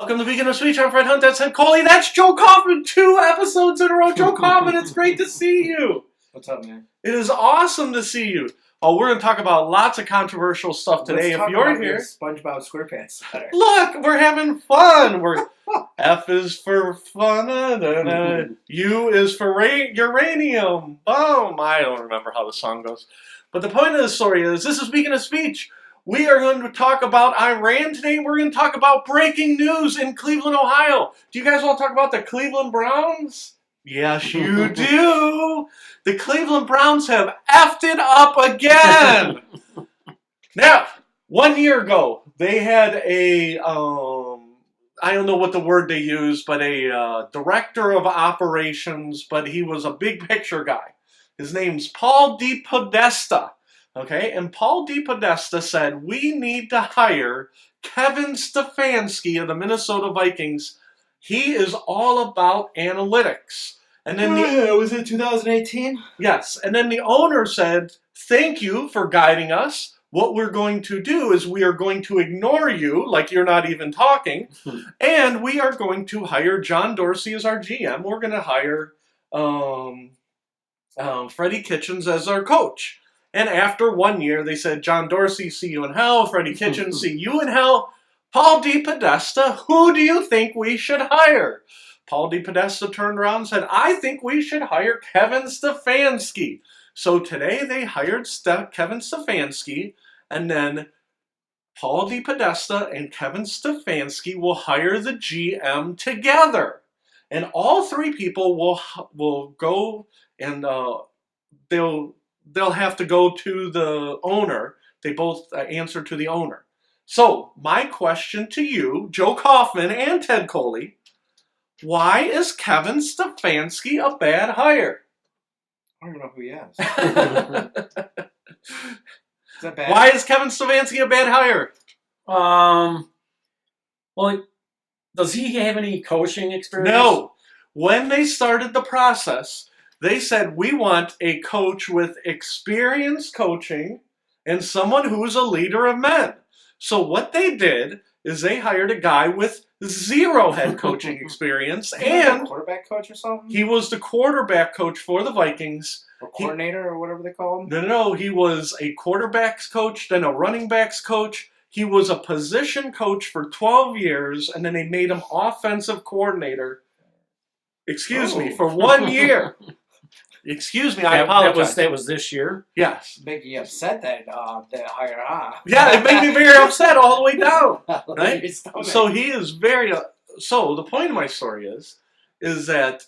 Welcome to Vegan of Speech. I'm Fred Hunt. That's Ed Coley. That's Joe Kaufman. 2 episodes in a row. Joe Kaufman, it's great to see you. What's up, man? It is awesome to see you. Oh, we're going to talk about lots of controversial stuff today. Let's talk if you're about here, your Spongebob Sweatshirt sweater. Look, we're having fun. We're F is for fun. U is for uranium. Boom. I don't remember how the song goes. But the point of the story is, this is Vegan of Speech. We are going to talk about Iran today. We're going to talk about breaking news in Cleveland, Ohio. Do you guys want to talk about the Cleveland Browns? Yes, you do. The Cleveland Browns have effed it up again. Now, 1 year ago, they had a, I don't know what the word they used, but a director of operations, but he was a big picture guy. His name's Paul DePodesta. Okay, and Paul DePodesta said, we need to hire Kevin Stefanski of the Minnesota Vikings. He is all about analytics. And then was it 2018? Yes, and then the owner said, thank you for guiding us. What we're going to do is we are going to ignore you like you're not even talking, and we are going to hire John Dorsey as our GM. We're going to hire Freddie Kitchens as our coach. And after 1 year, they said, John Dorsey, see you in hell. Freddie Kitchens, see you in hell. Paul DePodesta, who do you think we should hire? Paul DePodesta turned around and said, I think we should hire Kevin Stefanski. So today they hired Kevin Stefanski, and then Paul DePodesta and Kevin Stefanski will hire the GM together. And all three people will go and they'll have to go to the owner. They both answer to the owner. So, my question to you, Joe Kaufman and Ted Coley, why is Kevin Stefanski a bad hire? I don't even know who he is. Is that bad? Why is Kevin Stefanski a bad hire? Well, does he have any coaching experience? No. When they started the process, they said, we want a coach with experience coaching and someone who is a leader of men. So what they did is they hired a guy with 0 head coaching experience, and a quarterback coach or something? he was the quarterback coach for the Vikings. Or coordinator or whatever they call him? No. He was a quarterbacks coach, then a running backs coach. He was a position coach for 12 years, and then they made him offensive coordinator. Excuse me, for 1 year. Excuse me, I apologize. That was this year? Yes. Making you upset that hire, huh? Yeah, it made me very upset all the way down. Right? So he is very... So the point of my story is that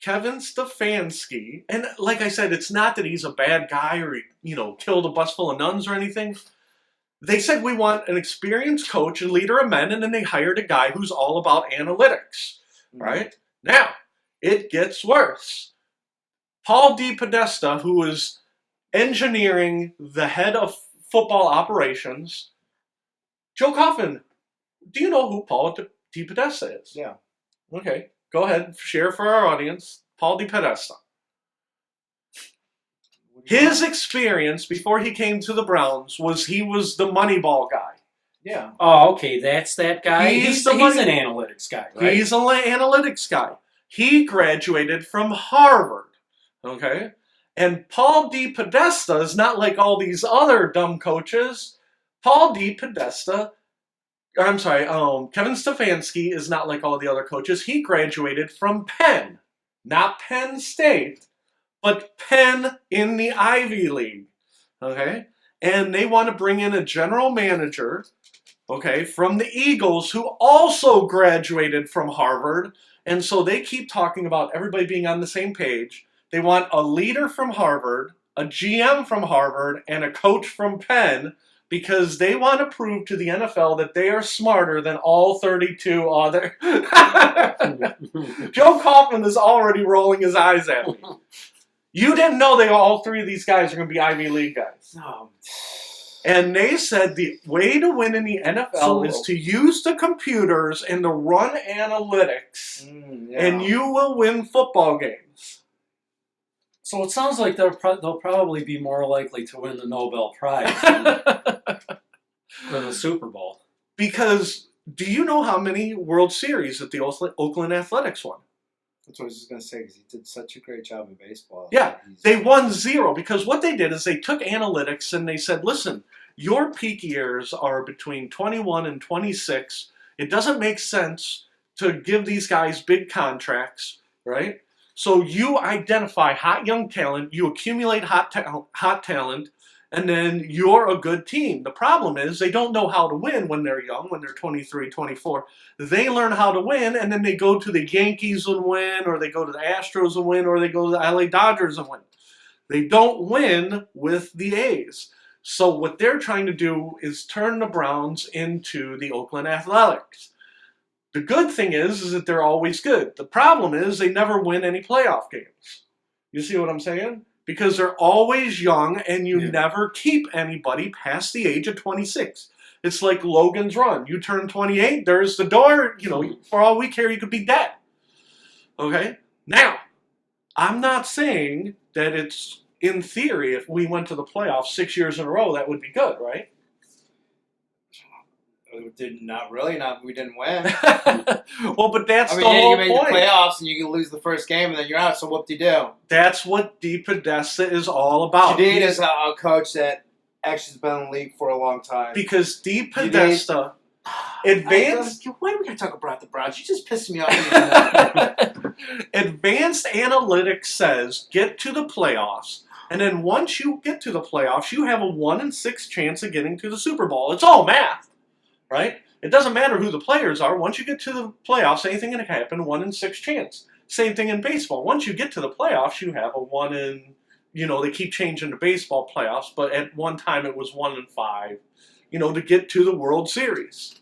Kevin Stefanski, and like I said, it's not that he's a bad guy or he, killed a bus full of nuns or anything. They said, we want an experienced coach and leader of men, and then they hired a guy who's all about analytics. Right? Now, it gets worse. Paul DePodesta, who is engineering the head of football operations. Joe Kaufman, do you know who Paul DePodesta is? Yeah. Okay, go ahead, share for our audience. Paul DePodesta. His experience before he came to the Browns was he was the Moneyball guy. Yeah. Oh, okay, that's that guy. He's an analytics guy, right? He's an analytics guy. He graduated from Harvard. Okay? And Paul DePodesta is not like all these other dumb coaches. Kevin Stefanski is not like all the other coaches. He graduated from Penn. Not Penn State, but Penn in the Ivy League. Okay? And they want to bring in a general manager, okay, from the Eagles who also graduated from Harvard. And so they keep talking about everybody being on the same page. They want a leader from Harvard, a GM from Harvard, and a coach from Penn because they want to prove to the NFL that they are smarter than all 32 other. Joe Kaufman is already rolling his eyes at me. You didn't know all 3 of these guys are going to be Ivy League guys. And they said the way to win in the NFL is to use the computers and to run analytics, and you will win football games. So it sounds like they'll probably be more likely to win the Nobel Prize than the Super Bowl. Because Do you know how many World Series that the Oakland Athletics won? That's what I was just going to say, because he did such a great job in baseball. Yeah, they won 0 because what they did is they took analytics and they said, listen, your peak years are between 21 and 26. It doesn't make sense to give these guys big contracts, right? So you identify hot young talent, you accumulate hot talent, and then you're a good team. The problem is they don't know how to win when they're young, when they're 23, 24. They learn how to win, and then they go to the Yankees and win, or they go to the Astros and win, or they go to the LA Dodgers and win. They don't win with the A's. So what they're trying to do is turn the Browns into the Oakland Athletics. The good thing is that they're always good. The problem is they never win any playoff games. You see what I'm saying? Because they're always young, and you never keep anybody past the age of 26. It's like Logan's Run. You turn 28, there's the door. You know, for all we care, you could be dead. Okay? Now, I'm not saying that it's, in theory, if we went to the playoffs 6 years in a row, that would be good, right? Not really. We didn't win. Well, but that's the you whole made point. The playoffs, and you can lose the first game, and then you're out. So what do you do? That's what DePodesta is all about. Jadine is a coach that actually has been in the league for a long time. Because DePodesta advanced. Why do we gotta talk about the Browns? You just pissed me off. Advanced analytics says get to the playoffs, and then once you get to the playoffs, you have a 1 in 6 chance of getting to the Super Bowl. It's all math, right? It doesn't matter who the players are. Once you get to the playoffs, anything can happen. 1 in 6 chance. Same thing in baseball. Once you get to the playoffs, you have a 1 in. They keep changing the baseball playoffs, but at one time it was 1 in 5. To get to the World Series.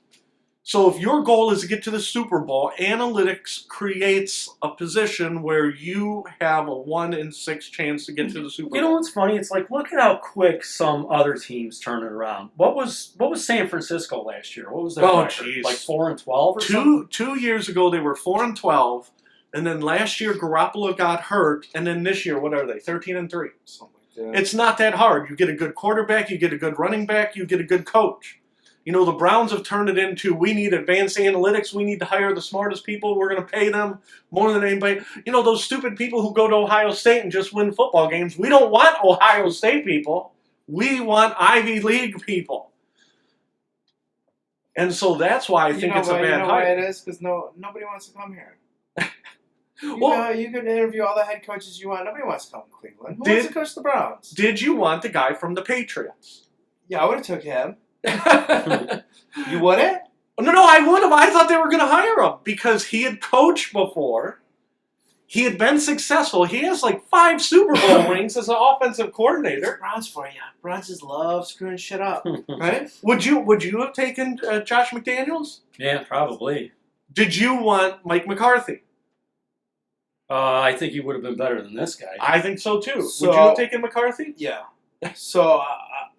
So if your goal is to get to the Super Bowl, analytics creates a position where you have a 1 in 6 chance to get to the Super Bowl. You know what's funny? It's like, look at how quick some other teams turn it around. What was San Francisco last year? What was their record? Like 4 and 12 or something? 2 years ago they were 4 and 12, and then last year Garoppolo got hurt, and then this year what are they? 13 and 3. Something like that. It's not that hard. You get a good quarterback, you get a good running back, you get a good coach. The Browns have turned it into, we need advanced analytics, we need to hire the smartest people, we're going to pay them more than anybody. Those stupid people who go to Ohio State and just win football games, we don't want Ohio State people. We want Ivy League people. And so that's why I think it's a bad hire. Why it is? Because nobody wants to come here. You can interview all the head coaches you want. Nobody wants to come to Cleveland. Who wants to coach the Browns? Did you want the guy from the Patriots? Yeah, I would have took him. You wouldn't? No, I would have. I thought they were going to hire him because he had coached before. He had been successful. He has like 5 Super Bowl rings as an offensive coordinator. It's Browns for you. Browns just love screwing shit up, right? Would you have taken Josh McDaniels? Yeah, probably. Did you want Mike McCarthy? I think he would have been better than this guy. I think so too. Would you have taken McCarthy? Yeah. So,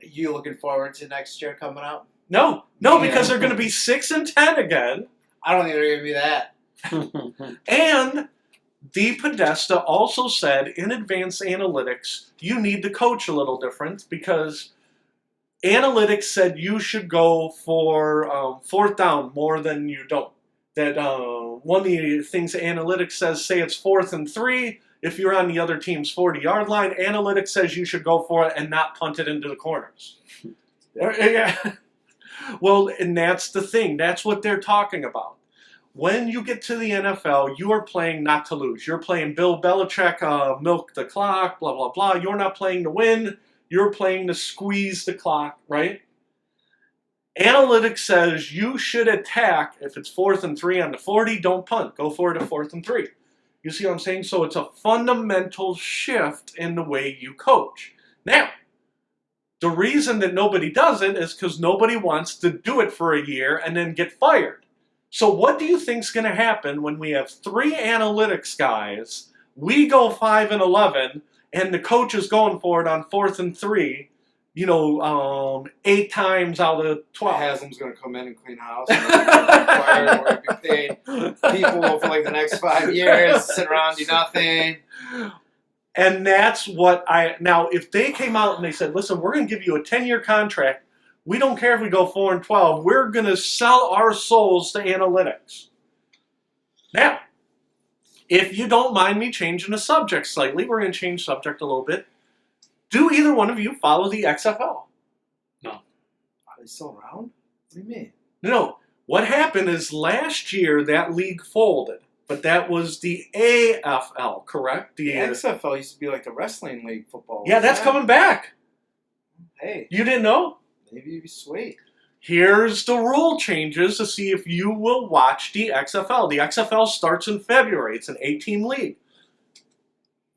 you looking forward to next year coming up? No, because they're going to be 6 and 10 again. I don't think they're going to be that. And DePodesta also said in advanced analytics, you need to coach a little different because analytics said you should go for 4th down more than you don't. That one of the things analytics says, say it's 4th and 3. If you're on the other team's 40-yard line, analytics says you should go for it and not punt it into the corners. Well, and that's the thing. That's what they're talking about. When you get to the NFL, you are playing not to lose. You're playing Bill Belichick, milk the clock, blah, blah, blah. You're not playing to win. You're playing to squeeze the clock, right? Analytics says you should attack. If it's 4th and 3 on the 40, don't punt. Go for it at 4th and 3. You see what I'm saying? So it's a fundamental shift in the way you coach. Now, the reason that nobody does it is because nobody wants to do it for a year and then get fired. So what do you think's going to happen when we have 3 analytics guys, we go 5 and 11, and the coach is going for it on 4th and 3, 8 times out of 12. Haslam's going to come in and clean house. And we're going to be paid people for like the next 5 years, sit around, do nothing. And that's what now, if they came out and they said, listen, we're going to give you a 10-year contract, We don't care if we go 4-12. We're going to sell our souls to analytics. Now, if you don't mind me changing the subject slightly, we're going to change subject a little bit. Do either one of you follow the XFL? No. Are they still around? What do you mean? No. What happened is last year that league folded, but that was the AFL, correct? The XFL used to be like the wrestling league football. Yeah, that's coming back. Hey. You didn't know? Maybe you'd be sweet. Here's the rule changes to see if you will watch the XFL. The XFL starts in February. It's an 8-team league.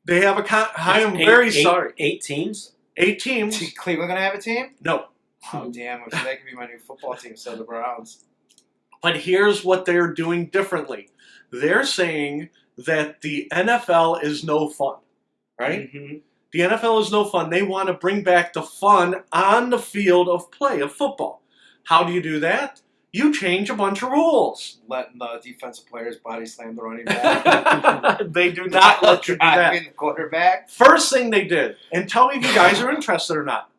They have I am very sorry. 8 teams? 8 teams. Is Cleveland going to have a team? No. Oh, damn. I that could be my new football team, so the Browns. But here's what they're doing differently. They're saying that the NFL is no fun, right? Mm-hmm. The NFL is no fun. They want to bring back the fun on the field of play, of football. How do you do that? You change a bunch of rules. Letting the defensive players body slam the running back. They do not let you do that. The quarterback. First thing they did, and tell me if you guys are interested or not.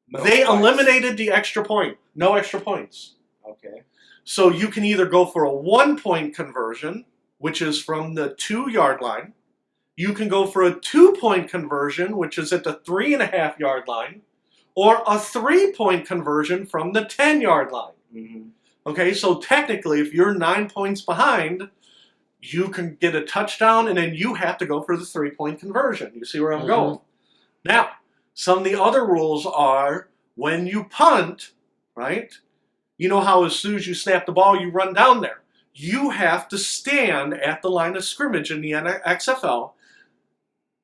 No they points. eliminated the extra point. No extra points. Okay. So you can either go for a 1-point conversion, which is from the 2-yard line. You can go for a 2-point conversion, which is at the 3.5-yard line, or a 3-point conversion from the 10-yard line. Mm-hmm. Okay, so technically, if you're 9 points behind, you can get a touchdown, and then you have to go for the 3-point conversion. You see where I'm going? Now, some of the other rules are when you punt, right? You know how as soon as you snap the ball, you run down there. You have to stand at the line of scrimmage in the XFL.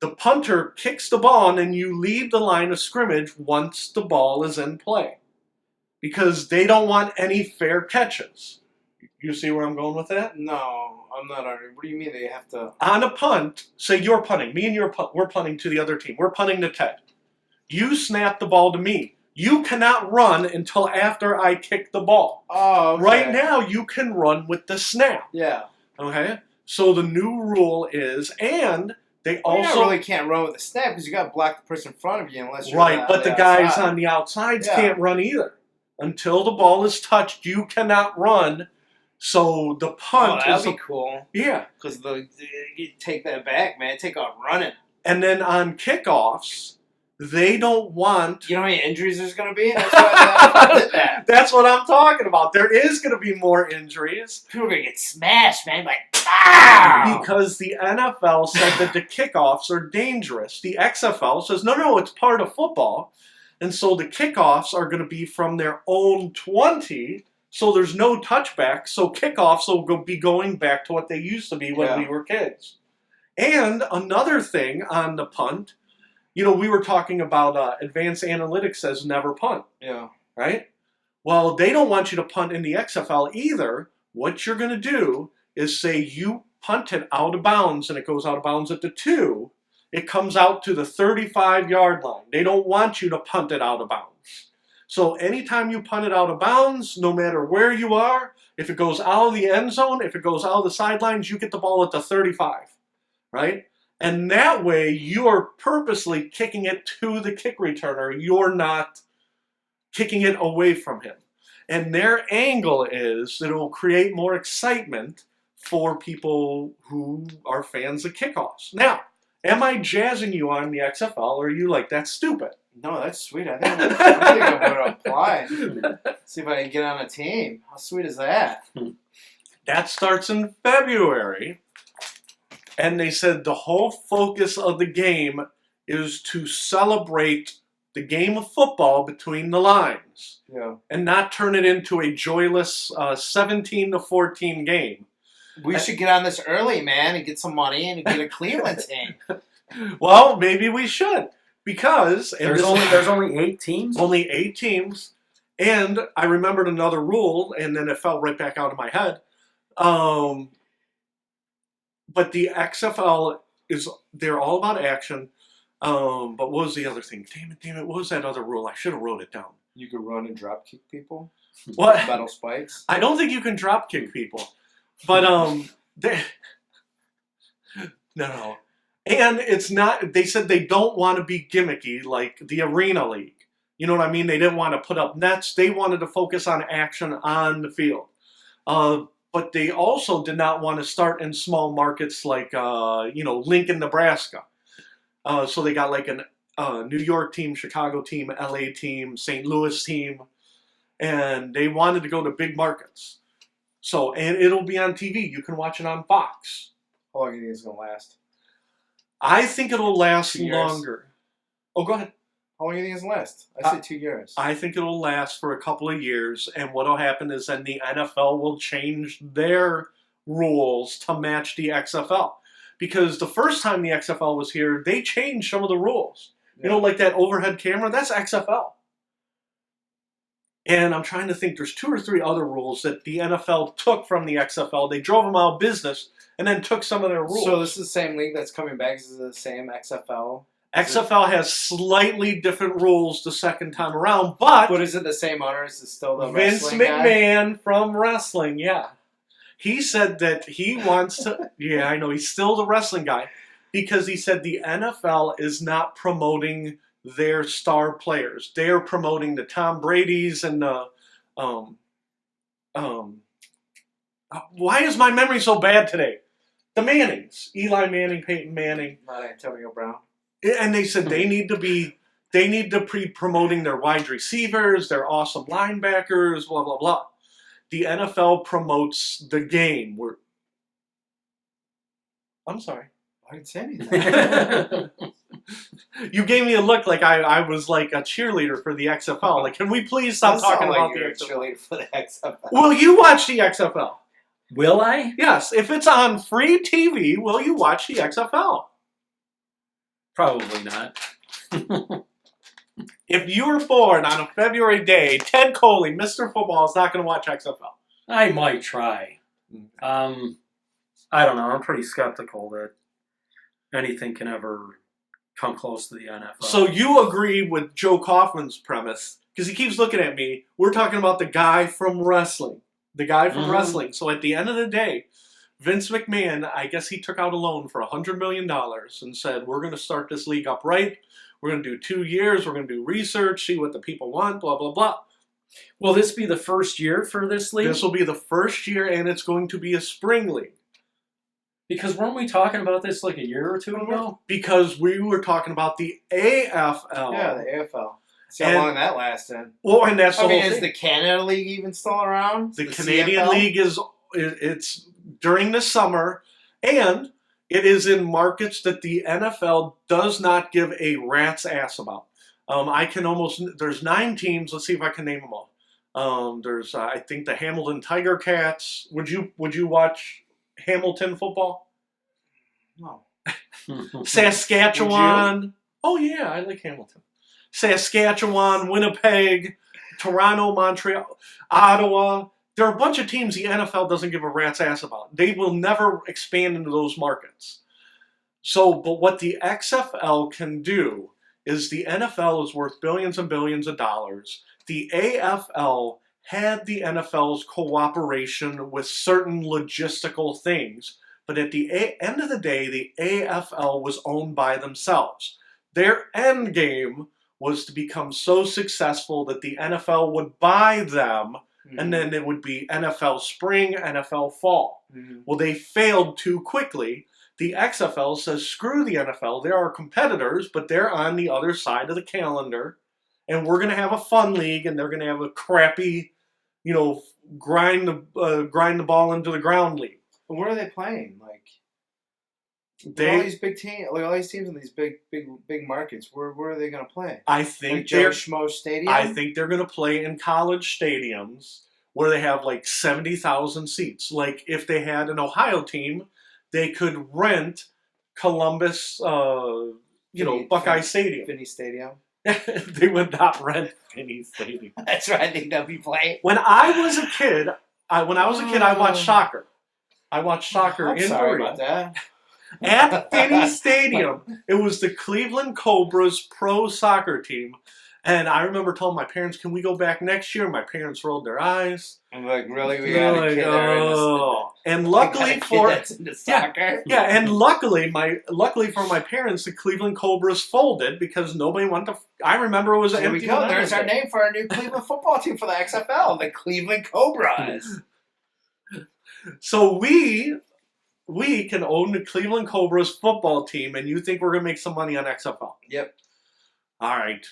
The punter kicks the ball, and then you leave the line of scrimmage once the ball is in play. Because they don't want any fair catches. You see where I'm going with that? No, I'm not arguing. What do you mean they have to? On a punt, say you're punting. Me and we're punting to the other team. We're punting to Ted. You snap the ball to me. You cannot run until after I kick the ball. Oh, okay. Right now, you can run with the snap. Yeah. Okay? So the new rule is, and they also... You really can't run with a snap because you got to block the person in front of you unless you're right, but the guys outside. on the outsides can't run either. Until the ball is touched, you cannot run. So the punt that'd be cool. Yeah. Because you take that back, man. Take off running. And then on kickoffs, they don't want... You know how many injuries there's going to be? That's why they did that. That's what I'm talking about. There is going to be more injuries. People are going to get smashed, man. Like, pow! Because the NFL said that the kickoffs are dangerous. The XFL says, no, it's part of football. And so the kickoffs are going to be from their own 20, so there's no touchback. So kickoffs will be going back to what they used to be when we were kids. And another thing on the punt, we were talking about advanced analytics says never punt. Yeah. Right? Well, they don't want you to punt in the XFL either. What you're going to do is say you punt it out of bounds, and it goes out of bounds at the 2. It comes out to the 35-yard line. They don't want you to punt it out of bounds. So anytime you punt it out of bounds, no matter where you are, if it goes out of the end zone, if it goes out of the sidelines, you get the ball at the 35, right? And that way, you are purposely kicking it to the kick returner. You're not kicking it away from him. And their angle is that it will create more excitement for people who are fans of kickoffs. Now, am I jazzing you on the XFL, or are you like, that's stupid? No, that's sweet. I think I'm going to apply. See if I can get on a team. How sweet is that? That starts in February. And they said the whole focus of the game is to celebrate the game of football between the lines. Yeah. And not turn it into a joyless 17-14 game. We should get on this early, man, and get some money and get a Cleveland team. Well, maybe we should. Because there's only 8 teams? Only 8 teams. And I remembered another rule, and then it fell right back out of my head. But the XFL they're all about action. But what was the other thing? Damn it. What was that other rule? I should have wrote it down. You could run and drop kick people? What? Metal spikes? I don't think you can drop kick people. But, no. And it's not, they said they don't want to be gimmicky like the Arena League. You know what I mean? They didn't want to put up nets. They wanted to focus on action on the field. But they also did not want to start in small markets like, Lincoln, Nebraska. So they got like a New York team, Chicago team, LA team, St. Louis team. And they wanted to go to big markets. So, and it'll be on TV. You can watch it on Fox. How long do you think it's going to last? I think it'll last 2 years? longer. Oh, go ahead. How long do you think it's going to last? I said 2 years. I think it'll last for a couple of years. And what will happen is then the NFL will change their rules to match the XFL. Because the first time the XFL was here, they changed some of the rules. Yeah. You know, like that overhead camera, that's XFL. And I'm trying to think, there's 2 or 3 other rules that the NFL took from the XFL. They drove them out of business and then took some of their rules. So this is the same league that's coming back? This is the same XFL? XFL has slightly different rules the second time around, but is it the same owners? Is it still the Vince wrestling McMahon guy? from wrestling, yeah. He said that he wants to, yeah, I know, he's still the wrestling guy, because he said the NFL is not promoting their star players. They're promoting the Tom Brady's and the, why is my memory so bad today? The Mannings. Eli Manning, Peyton Manning. Not Antonio Brown. And they said they need to be promoting their wide receivers, their awesome linebackers, blah, blah, blah. The NFL promotes the game. I'm sorry. I didn't say anything. You gave me a look like I was like a cheerleader for the XFL. Like, can we please stop talking about the XFL? Cheerleader for the XFL. Will you watch the XFL? Will I? Yes. If it's on free TV, will you watch the XFL? Probably not. If you were born on a February day, Ted Coley, Mr. Football, is not going to watch XFL. I might try. I don't know. I'm pretty skeptical that anything can ever come close to the NFL. So you agree with Joe Kaufman's premise, because he keeps looking at me. We're talking about the guy from wrestling. The guy from wrestling. So at the end of the day, Vince McMahon, I guess he took out a loan for $100 million and said, we're going to start this league up right. We're going to do 2 years. We're going to do research, see what the people want, blah, blah, blah. Will this be the first year for this league? This will be the first year, and it's going to be a spring league. Because weren't we talking about this like a year or 2 ago? Because we were talking about the AFL. Yeah, the AFL. See how long that lasted. Well, and that's the whole thing. Is the Canada League even still around? The Canadian CFL? League it's during the summer, and it is in markets that the NFL does not give a rat's ass about. There's 9 teams. Let's see if I can name them all. There's, I think, the Hamilton Tiger Cats. Would you watch Hamilton football? No. Saskatchewan. Oh yeah, I like Hamilton. Saskatchewan, Winnipeg, Toronto, Montreal, Ottawa. There are a bunch of teams the NFL doesn't give a rat's ass about. They will never expand into those markets. But what the XFL can do is the NFL is worth billions and billions of dollars. The AFL had the NFL's cooperation with certain logistical things, but at the end of the day, the AFL was owned by themselves. Their end game was to become so successful that the NFL would buy them, and then it would be NFL spring, NFL fall. Well, they failed too quickly. The XFL says, screw the NFL. They're our competitors, but they're on the other side of the calendar, and we're going to have a fun league, and they're going to have a crappy, grind the ball into the ground league. But where are they playing? All these big teams, all these teams in these big markets. Where are they going to play? I think Joe Schmo Stadium. I think they're going to play in college stadiums where they have 70,000 seats. Like if they had an Ohio team, they could rent Columbus, Buckeye Stadium. Finney Stadium. They would not rent Finney Stadium. That's where I think they'll be playing. When I was a kid, I watched soccer. I watched soccer in sorry about that. At Finney Stadium. It was the Cleveland Cobras pro soccer team. And I remember telling my parents, "Can we go back next year?" My parents rolled their eyes. I'm like, really? We They're got a like, kid "Oh." And luckily for that's into soccer. yeah, and luckily for my parents, the Cleveland Cobras folded because nobody wanted to. I remember it was There we empty. go. There's our name for our new Cleveland football team for the XFL, the Cleveland Cobras. So we can own the Cleveland Cobras football team, and you think we're gonna make some money on XFL? Yep. All right.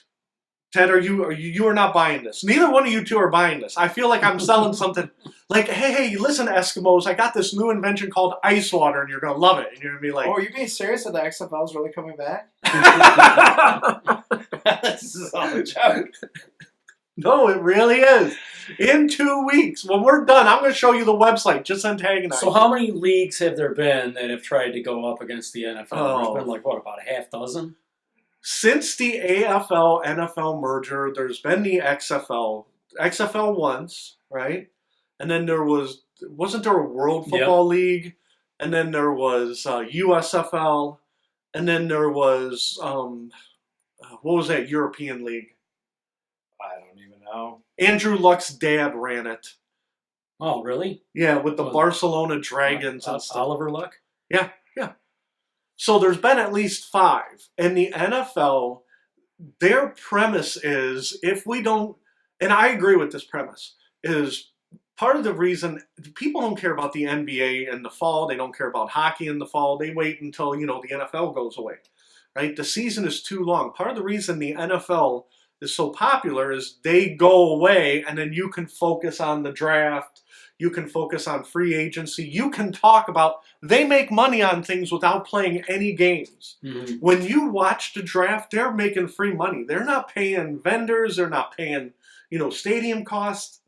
Ted, you are not buying this. Neither one of you two are buying this. I feel like I'm selling something like, hey, listen, Eskimos, I got this new invention called ice water, and you're gonna love it. And you're gonna be like, oh, are you being serious that the XFL is really coming back? This is all a joke. No, it really is. In 2 weeks, when we're done, I'm going to show you the website. Just antagonize. So how many leagues have there been that have tried to go up against the NFL? Oh. There's been like, what, about a half dozen? Since the AFL-NFL merger, there's been the XFL. XFL once, right? And then wasn't there a World Football League? And then there was USFL. And then there was, what was that European League? I don't even know. Andrew Luck's dad ran it. Oh, really? Yeah, with the Barcelona Dragons and stuff. Oliver Luck? Yeah. So there's been at least 5. And the NFL, their premise is, if we don't, and I agree with this premise, is part of the reason people don't care about the NBA in the fall, they don't care about hockey in the fall, they wait until, the NFL goes away, right? The season is too long. Part of the reason the NFL is so popular is they go away and then you can focus on the draft, you can focus on free agency, you can talk about, they make money on things without playing any games. Mm-hmm. When you watch the draft, they're making free money. They're not paying vendors, they're not paying, stadium costs.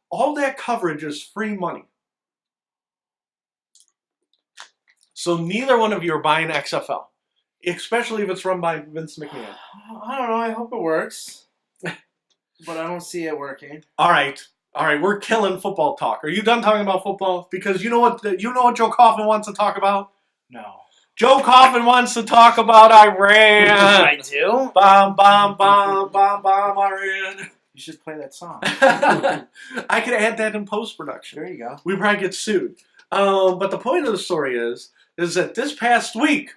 All that coverage is free money. So neither one of you are buying XFL. Especially if it's run by Vince McMahon. I don't know. I hope it works. But I don't see it working. All right. We're killing football talk. Are you done talking about football? Because you know what Joe Coffin wants to talk about? No. Joe Coffin wants to talk about Iran. I do? Bomb, bomb, bomb, bomb, bomb, Iran. You should play that song. I could add that in post-production. There you go. We probably get sued. But the point of the story is that this past week,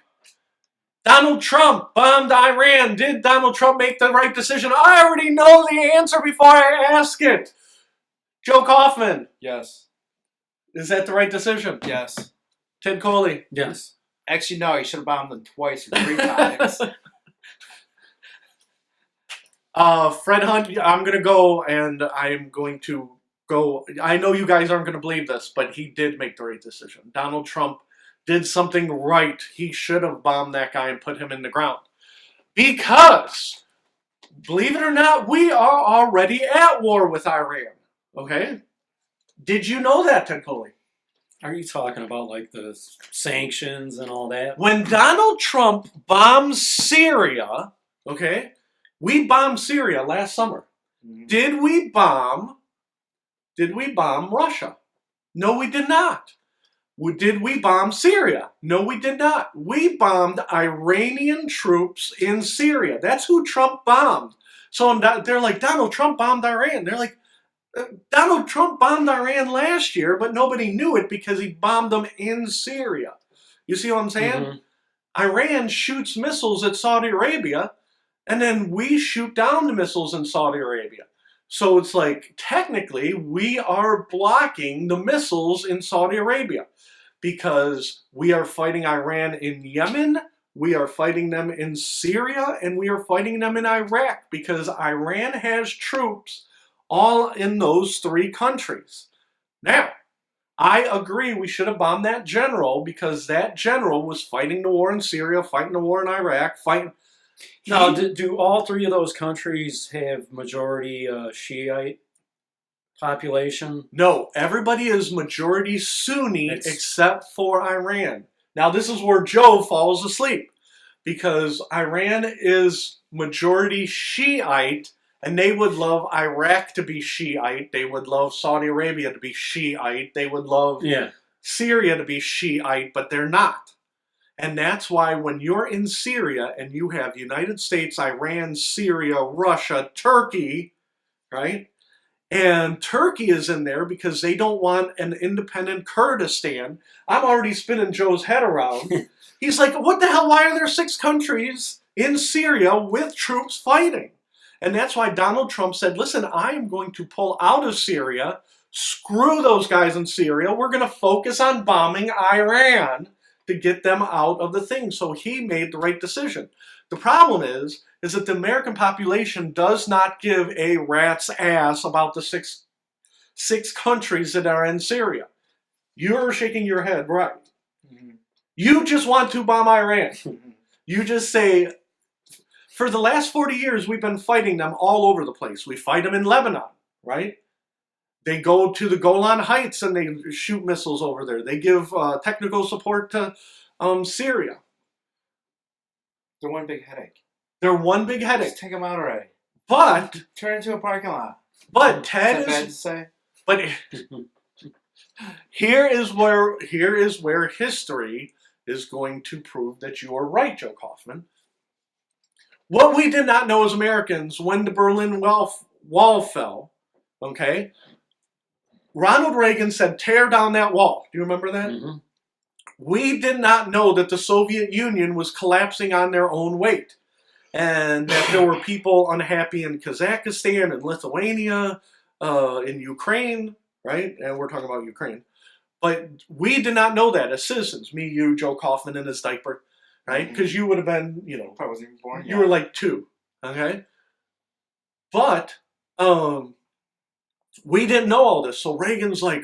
Donald Trump bombed Iran. Did Donald Trump make the right decision? I already know the answer before I ask it. Joe Coffman. Yes. Is that the right decision? Yes. Ted Coley. Yes. Actually, no. He should have bombed them twice or 3 times. Fred Hunt, I'm going to go, and I'm going to go. I know you guys aren't going to believe this, but he did make the right decision. Donald Trump did something right. He should have bombed that guy and put him in the ground. Because, believe it or not, we are already at war with Iran. Okay? Did you know that, Ted Coley? Are you talking about like the sanctions and all that? When Donald Trump bombed Syria, okay, we bombed Syria last summer. Mm-hmm. Did we bomb Russia? No, we did not. Did we bomb Syria? No, we did not. We bombed Iranian troops in Syria. That's who Trump bombed. So they're like, Donald Trump bombed Iran. They're like, Donald Trump bombed Iran last year, but nobody knew it because he bombed them in Syria. You see what I'm saying? Mm-hmm. Iran shoots missiles at Saudi Arabia, and then we shoot down the missiles in Saudi Arabia. So it's like, technically, we are blocking the missiles in Saudi Arabia because we are fighting Iran in Yemen, we are fighting them in Syria, and we are fighting them in Iraq because Iran has troops all in those 3 countries. Now, I agree we should have bombed that general because that general was fighting the war in Syria, fighting the war in Iraq, Now, do all 3 of those countries have majority Shiite population? No, everybody is majority Sunni except for Iran. Now, this is where Joe falls asleep because Iran is majority Shiite, and they would love Iraq to be Shiite. They would love Saudi Arabia to be Shiite. They would love Syria to be Shiite, but they're not. And that's why when you're in Syria and you have the United States, Iran, Syria, Russia, Turkey, right? And Turkey is in there because they don't want an independent Kurdistan. I'm already spinning Joe's head around. He's like, what the hell? Why are there 6 countries in Syria with troops fighting? And that's why Donald Trump said, listen, I am going to pull out of Syria. Screw those guys in Syria. We're going to focus on bombing Iran to get them out of the thing. So he made the right decision. The problem is that the American population does not give a rat's ass about the six countries that are in Syria. You're shaking your head, right? Mm-hmm. You just want to bomb Iran. You just say, for the last 40 years, we've been fighting them all over the place. We fight them in Lebanon, right? They go to the Golan Heights and they shoot missiles over there. They give technical support to Syria. They're one big headache. They're one big headache. Just take them out already. But turn it into a parking lot. But Ted is that bad to say? But here is where history is going to prove that you are right, Joe Kaufman. What we did not know as Americans when the Berlin Wall fell, okay? Ronald Reagan said, tear down that wall. Do you remember that? Mm-hmm. We did not know that the Soviet Union was collapsing on their own weight. And that there were people unhappy in Kazakhstan and Lithuania, in Ukraine, right? And we're talking about Ukraine. But we did not know that as citizens. Me, you, Joe Kaufman in his diaper, right? Because you would have been, I wasn't even born yet. You were like 2, okay? But we didn't know all this. So Reagan's like,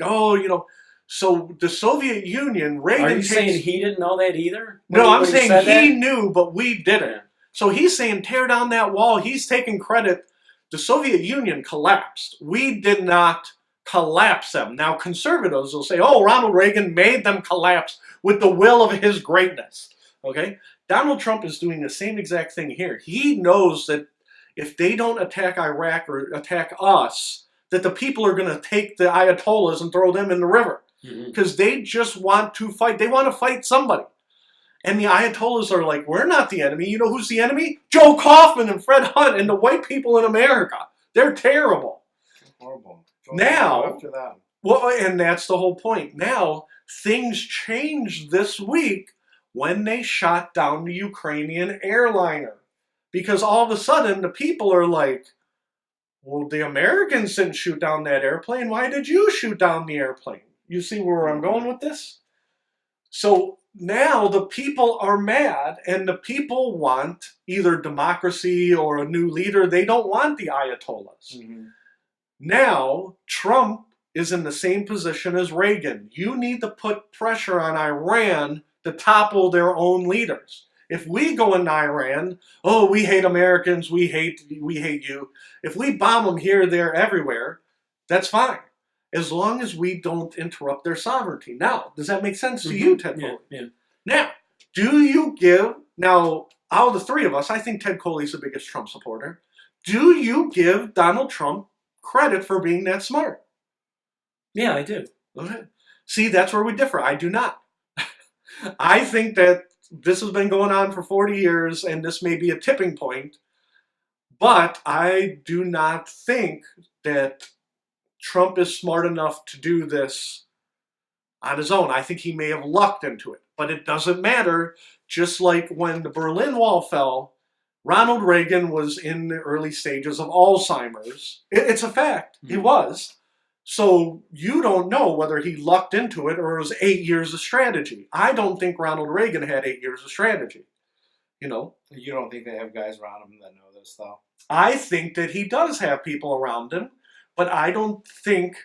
so the Soviet Union, Reagan... Are you saying he didn't know that either? No, I'm saying he knew, but we didn't. So he's saying, tear down that wall. He's taking credit. The Soviet Union collapsed. We did not collapse them. Now, conservatives will say, oh, Ronald Reagan made them collapse with the will of his greatness. Okay? Donald Trump is doing the same exact thing here. He knows that if they don't attack Iraq or attack us, that the people are going to take the Ayatollahs and throw them in the river. Because they just want to fight. They want to fight somebody. And the Ayatollahs are like, we're not the enemy. You know who's the enemy? Joe Kaufman and Fred Hunt and the white people in America. They're terrible. Horrible. Now, after that. Well, and that's the whole point. Now, things changed this week when they shot down the Ukrainian airliner. Because all of a sudden, the people are like, well, the Americans didn't shoot down that airplane. Why did you shoot down the airplane? You see where I'm going with this? So now the people are mad, and the people want either democracy or a new leader. They don't want the Ayatollahs. Mm-hmm. Now, Trump is in the same position as Reagan. You need to put pressure on Iran to topple their own leaders. If we go into Iran, oh, we hate Americans, we hate you. If we bomb them here, there, everywhere, that's fine. As long as we don't interrupt their sovereignty. Now, does that make sense to you, Ted Coley? Yeah. Now, out of the 3 of us, I think Ted Coley's the biggest Trump supporter. Do you give Donald Trump credit for being that smart? Yeah, I do. Okay. See, that's where we differ. I do not. I think that this has been going on for 40 years, and this may be a tipping point, but I do not think that Trump is smart enough to do this on his own. I think he may have lucked into it, but it doesn't matter. Just like when the Berlin Wall fell, Ronald Reagan was in the early stages of Alzheimer's. It's a fact. Mm-hmm. He was. So you don't know whether he lucked into it or it was 8 years of strategy. I don't think Ronald Reagan had 8 years of strategy. You don't think they have guys around him that know this, though? I think that he does have people around him. But I don't think...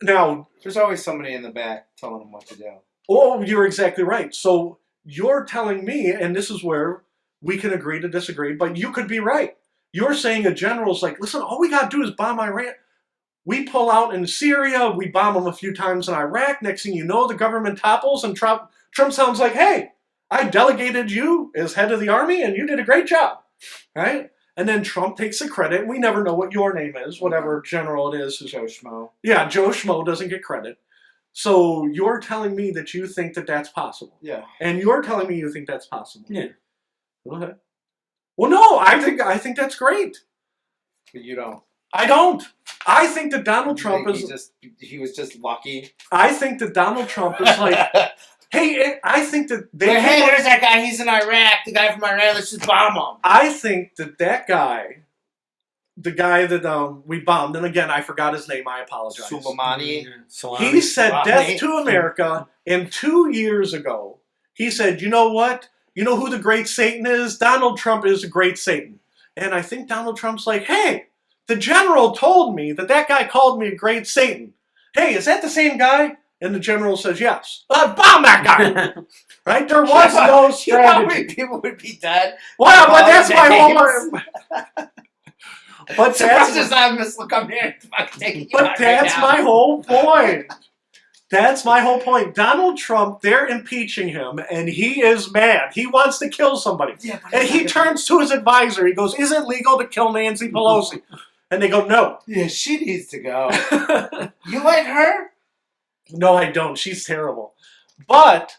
Now... There's always somebody in the back telling him what to do. Oh, you're exactly right. So you're telling me, and this is where we can agree to disagree, but you could be right. You're saying a general's like, listen, all we got to do is bomb Iran. We pull out in Syria, we bomb them a few times in Iraq. Next thing you know, the government topples, and Trump sounds like, hey, I delegated you as head of the army, and you did a great job. Right? And then Trump takes the credit. We never know what your name is, whatever general it is. Joe Schmo. Yeah, Joe Schmo doesn't get credit. So you're telling me that you think that that's possible. Yeah. And you're telling me you think that's possible. Yeah. Okay. Well, no, I think that's great. But you don't. I don't. I think that Donald Trump he was just lucky. I think that Donald Trump is like, hey, I think that hey, there's that guy. He's in Iraq. The guy from Iran. Let's just bomb him. I think that guy, the guy that we bombed, and again, I forgot his name. I apologize. Soleimani. He said death to America, and 2 years ago, he said, you know what? You know who the great Satan is? Donald Trump is a great Satan. And I think Donald Trump's like, hey, the general told me that guy called me a great Satan. Hey, is that the same guy? And the general says, yes. Bomb that guy. Right? There was no strategy. You know how many people would be dead? Well, but that's my whole... But that's my whole point. That's my whole point. Donald Trump, they're impeaching him, and he is mad. He wants to kill somebody. Yeah, and he turns to his advisor. He goes, is it legal to kill Nancy Pelosi? And they go, no. Yeah, she needs to go. You like her? No, I don't. She's terrible. But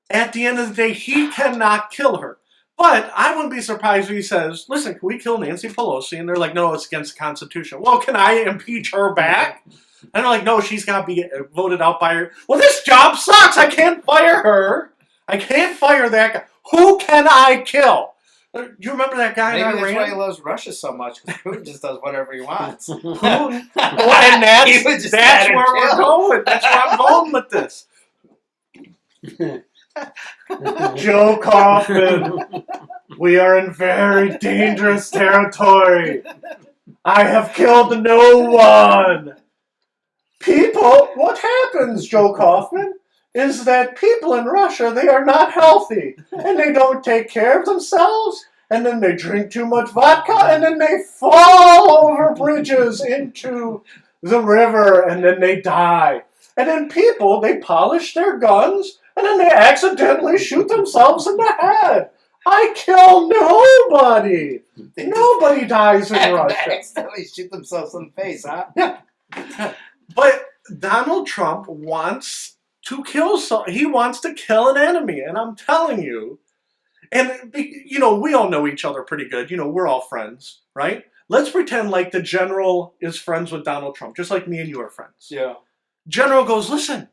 at the end of the day, he cannot kill her. But I wouldn't be surprised if he says, listen, can we kill Nancy Pelosi? And they're like, no, it's against the Constitution. Well, can I impeach her back? And they're like, no, she's got to be voted out by her. Well, this job sucks. I can't fire her. I can't fire that guy. Who can I kill? Do you remember that guy in Iran? Maybe that's why he loves Russia so much, because Putin just does whatever he wants. Well, and that's where we're going. That's where I'm going with this. Joe Kaufman, we are in very dangerous territory. I have killed no one. People, what happens, Joe Kaufman, is that people in Russia, they are not healthy, and they don't take care of themselves, and then they drink too much vodka, and then they fall over bridges into the river, and then they die. And then people, they polish their guns, and then they accidentally shoot themselves in the head. I kill nobody. Nobody dies in Russia. They accidentally shoot themselves in the face, huh? Yeah. But Donald Trump wants to kill he wants to kill an enemy, and I'm telling you, and you know, we all know each other pretty good. You know, we're all friends, right? Let's pretend like the general is friends with Donald Trump, just like me and you are friends. Yeah. General goes, listen,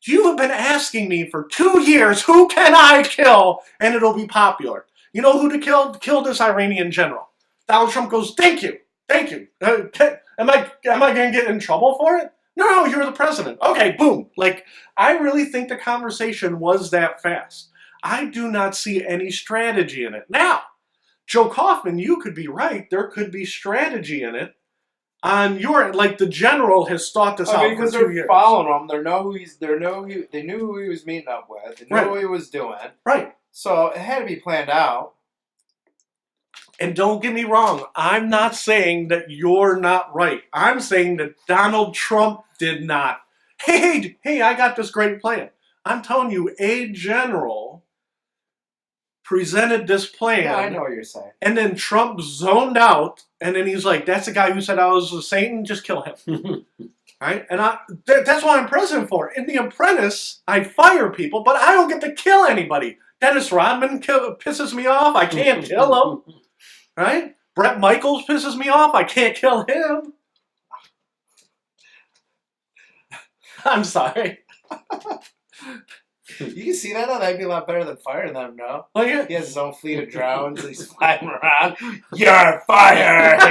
you have been asking me for 2 years, who can I kill? And it'll be popular. You know who to kill? Kill this Iranian general. Donald Trump goes, thank you. Am I going to get in trouble for it? No, you're the president. Okay, boom. Like, I really think the conversation was that fast. I do not see any strategy in it. Now, Joe Kaufman, you could be right. There could be strategy in it. On your, like, the general has thought this out for 2 years. Because they're following him. They knew who he was meeting up with. They knew what he was doing. Right. So it had to be planned out. And don't get me wrong, I'm not saying that you're not right. I'm saying that Donald Trump did not. Hey, I got this great plan. I'm telling you, a general presented this plan. Yeah, I know what you're saying. And then Trump zoned out, and then he's like, that's the guy who said I was a Satan, just kill him. Right? And that's what I'm president for. In The Apprentice, I fire people, but I don't get to kill anybody. Dennis Rodman pisses me off. I can't kill him. Right? Brett Michaels pisses me off. I can't kill him. I'm sorry. You can see that, though? That'd be a lot better than firing them, no? Oh, yeah. He has his own fleet of drones. He's flying around. You're fired!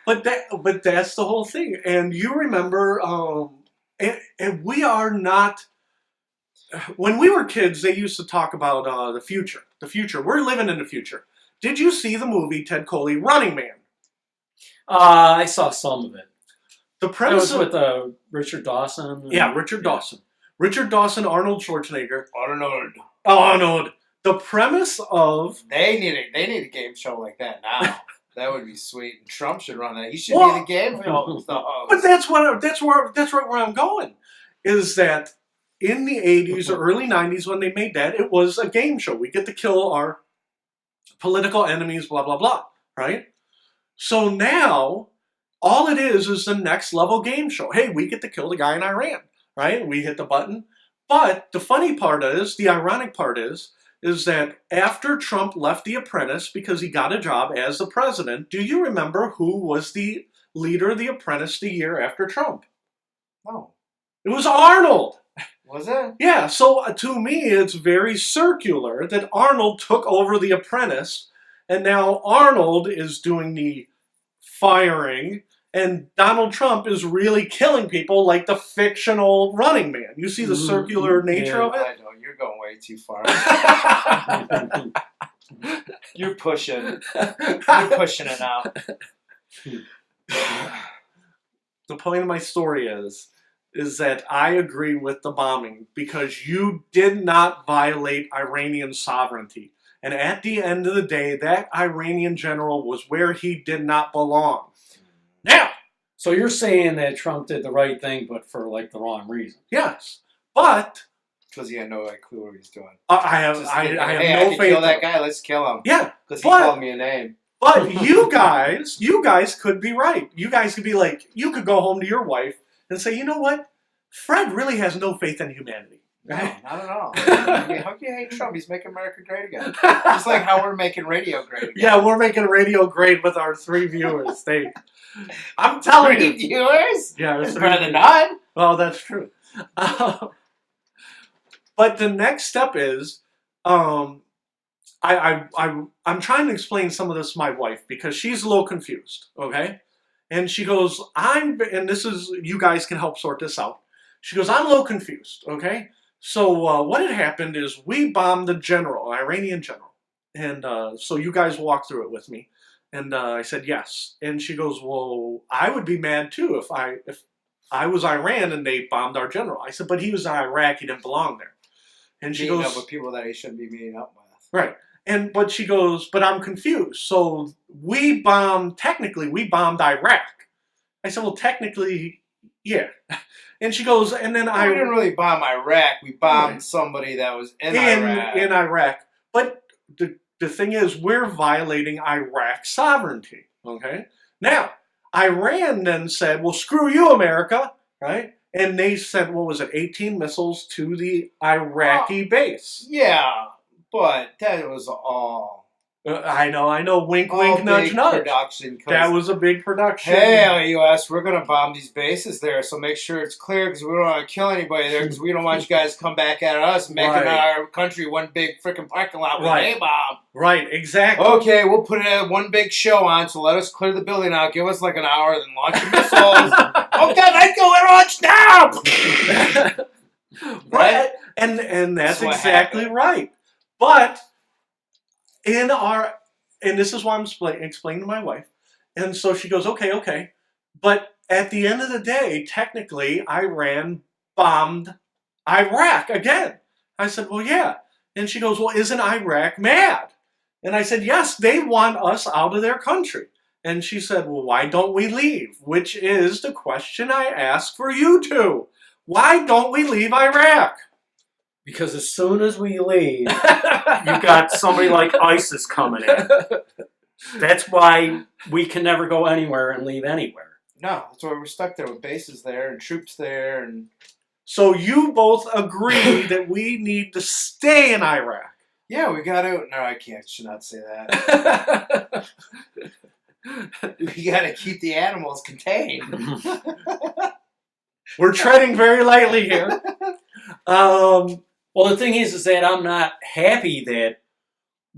But that's the whole thing. And you remember, and we are not... When we were kids, they used to talk about the future. The future. We're living in the future. Did you see the movie Ted Coley, Running Man? I saw some of it. The premise was with Richard Dawson. Yeah, Richard Dawson. Richard Dawson, Arnold Schwarzenegger. Arnold. The premise of they need a game show like that now. That would be sweet. And Trump should run that. He should be the game show. But that's where I'm going. Is that in the 80s or early 90s when they made that, it was a game show. We get to kill our political enemies, blah, blah, blah, right? So now, all it is the next level game show. Hey, we get to kill the guy in Iran, right? We hit the button. But the funny part is, the ironic part is that after Trump left The Apprentice because he got a job as the president, do you remember who was the leader of The Apprentice the year after Trump? No. It was Arnold. Was it? Yeah, so to me, it's very circular that Arnold took over The Apprentice, and now Arnold is doing the firing, and Donald Trump is really killing people like the fictional Running Man. You see the circular nature of it? I know, you're going way too far. You're pushing. You're pushing it now. The point of my story is that I agree with the bombing because you did not violate Iranian sovereignty. And at the end of the day, that Iranian general was where he did not belong. Now, so you're saying that Trump did the right thing, but for like the wrong reason? Yes, but because he had no clue what he was doing. I have no faith. Kill that guy. Let's kill him. Yeah, because he called me a name. But you guys could be right. You guys could be like, you could go home to your wife and say, you know what, Fred really has no faith in humanity. Right? No, not at all. I mean, how can you hate Trump? He's making America great again. Just like how we're making radio great again. Yeah, we're making radio great with our 3 viewers. I'm telling you. 3 viewers? Yeah, it's better than none. Well, that's true. But the next step is, I'm trying to explain some of this to my wife because she's a little confused, okay? And she goes, and this is, you guys can help sort this out. She goes, I'm a little confused, okay? So what had happened is we bombed the general, Iranian general. And so you guys walk through it with me. And I said, yes. And she goes, well, I would be mad too if I was Iran and they bombed our general. I said, but he was in Iraq, he didn't belong there. And she goes, meeting up with people that he shouldn't be meeting up with. Right. But she goes, but I'm confused. So technically we bombed Iraq. I said, well, technically, yeah. And she goes, and then we didn't really bomb Iraq. We bombed somebody that was in Iraq. But the thing is, we're violating Iraq's sovereignty. Okay? Now, Iran then said, well, screw you, America. Right? And they sent, 18 missiles to the Iraqi base. Yeah, but that was all... I know. Wink, wink, nudge, nudge. Production. That was a big production. Hey, U.S., we're going to bomb these bases there, so make sure it's clear because we don't want to kill anybody there because we don't want you guys to come back at us making our country one big freaking parking lot with an A-bomb. Right, exactly. Okay, we'll put one big show on, so let us clear the building out. Give us like an hour, then launch your missiles. Okay, let's go and launch now! Right? And that's exactly right. But... and this is why I'm explaining to my wife. And so she goes, okay. But at the end of the day, technically, Iran bombed Iraq again. I said, well, yeah. And she goes, well, isn't Iraq mad? And I said, yes, they want us out of their country. And she said, well, why don't we leave? Which is the question I ask for you two. Why don't we leave Iraq? Because as soon as we leave, you got somebody like ISIS coming in. That's why we can never go anywhere and leave anywhere. No, that's why we're stuck there with bases there and troops there. And so you both agree that we need to stay in Iraq. Yeah, we got to. No, I should not say that. We got to keep the animals contained. We're treading very lightly here. Well, the thing is that I'm not happy that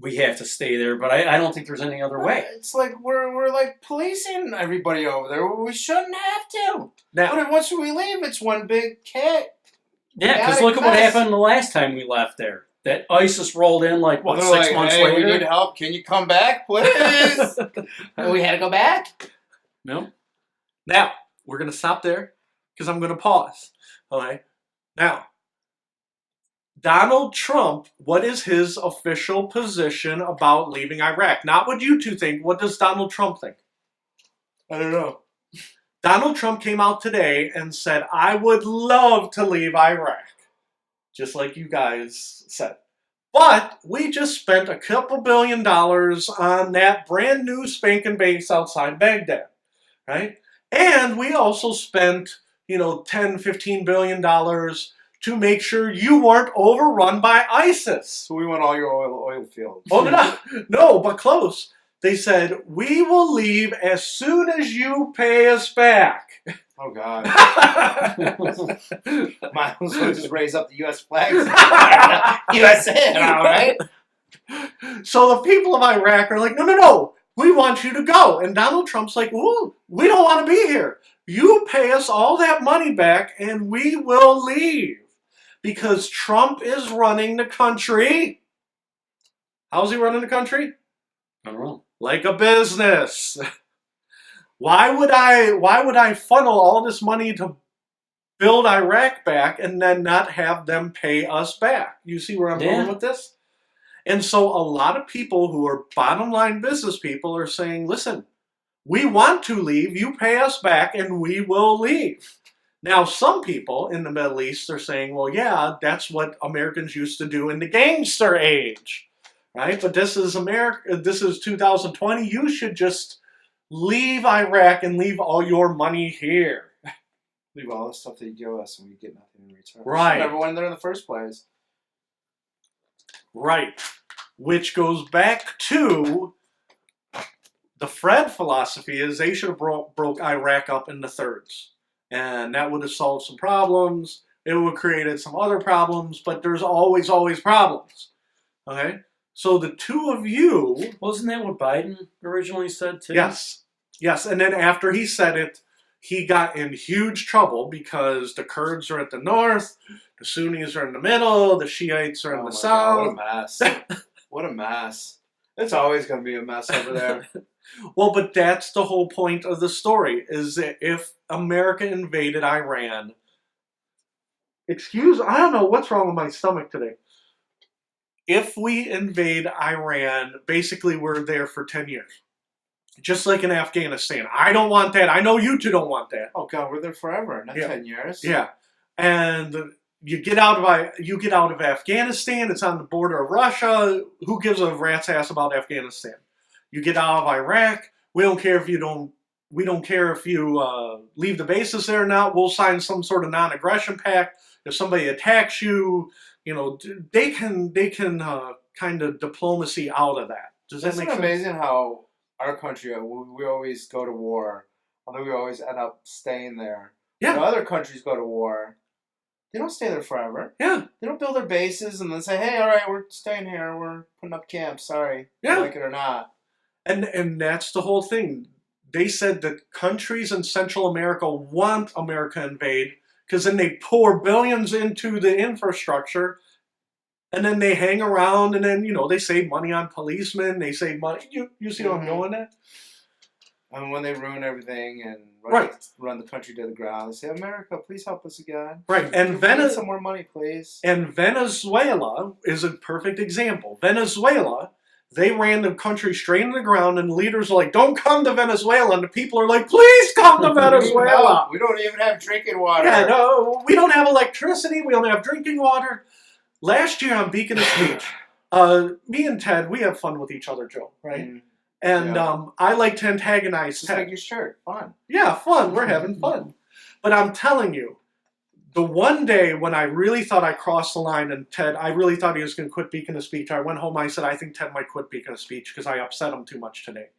we have to stay there, but I don't think there's any other way. It's like we're like policing everybody over there. We shouldn't have to. Now, but once we leave, it's one big cat. Yeah, because look at what happened the last time we left there. That ISIS rolled in 6 months later. We need help. Can you come back, please? And we had to go back? No. Now, we're going to stop there because I'm going to pause. Okay? Now, Donald Trump, what is his official position about leaving Iraq? Not what you two think. What does Donald Trump think? I don't know. Donald Trump came out today and said, I would love to leave Iraq. Just like you guys said. But we just spent a couple $2 billion on that brand new spanking base outside Baghdad. Right? And we also spent, $10-15 billion to make sure you weren't overrun by ISIS. So we want all your oil fields. Oh, no, but close. They said, we will leave as soon as you pay us back. Oh, God. Might as well just raise up the U.S. flags. USA, all right? So the people of Iraq are like, no, we want you to go. And Donald Trump's like, ooh, we don't want to be here. You pay us all that money back and we will leave. Because Trump is running the country. How's he running the country? I don't know. Like a business. Why would I funnel all this money to build Iraq back and then not have them pay us back? You see where I'm going with this? And so a lot of people who are bottom line business people are saying, listen, we want to leave, you pay us back and we will leave. Now, some people in the Middle East are saying, well, yeah, that's what Americans used to do in the gangster age, right? But this is America. This is 2020. You should just leave Iraq and leave all your money here. Leave all the stuff they give us and we get nothing in return. Right. We never went there in the first place. Right. Which goes back to the Fred philosophy is they should have broke Iraq up into thirds. And that would have solved some problems. It would have created some other problems, but there's always problems. Okay? So the two of you... Wasn't that what Biden originally said too? Yes. And then after he said it, he got in huge trouble because the Kurds are at the north, the Sunnis are in the middle, the Shiites are in the south. God, what a mess. What a mess. It's always going to be a mess over there. Well, but that's the whole point of the story, is that if America invaded Iran... I don't know what's wrong with my stomach today. If we invade Iran, basically we're there for 10 years. Just like in Afghanistan. I don't want that. I know you two don't want that. Oh, God, we're there forever, not 10 years. Yeah. And you get out of Afghanistan. It's on the border of Russia. Who gives a rat's ass about Afghanistan? You get out of Iraq. We don't care if you leave the bases there or not. We'll sign some sort of non-aggression pact. If somebody attacks you, they can kind of diplomacy out of that. Does that make sense? Isn't it amazing how our country, we always go to war, although we always end up staying there. Yeah. When other countries go to war, they don't stay there forever. Yeah. They don't build their bases and then say, hey, all right, we're staying here. We're putting up camps. Sorry. Yeah. Like it or not. And that's the whole thing. They said that countries in Central America want America invade because then they pour billions into the infrastructure and then they hang around and then, they save money on policemen. They save money. You see what I'm going at? And when they ruin everything and run the country to the ground, they say, America, please help us again. Right. And Venezuela, some more money, please. And Venezuela is a perfect example. Venezuela, they ran the country straight into the ground, and the leaders are like, don't come to Venezuela. And the people are like, please come to Venezuela. We don't even have drinking water. Yeah, no, we don't have electricity. We don't have drinking water. Last year on Beacon of Speech, me and Ted, we have fun with each other, Joe, right? Mm. And I like to antagonize Just Ted. like your shirt. Fun. Yeah, fun. We're having fun. But I'm telling you, the one day when I really thought I crossed the line and Ted, I really thought he was going to quit Beacon of Speech. I went home, I said, I think Ted might quit Beacon of Speech because I upset him too much today.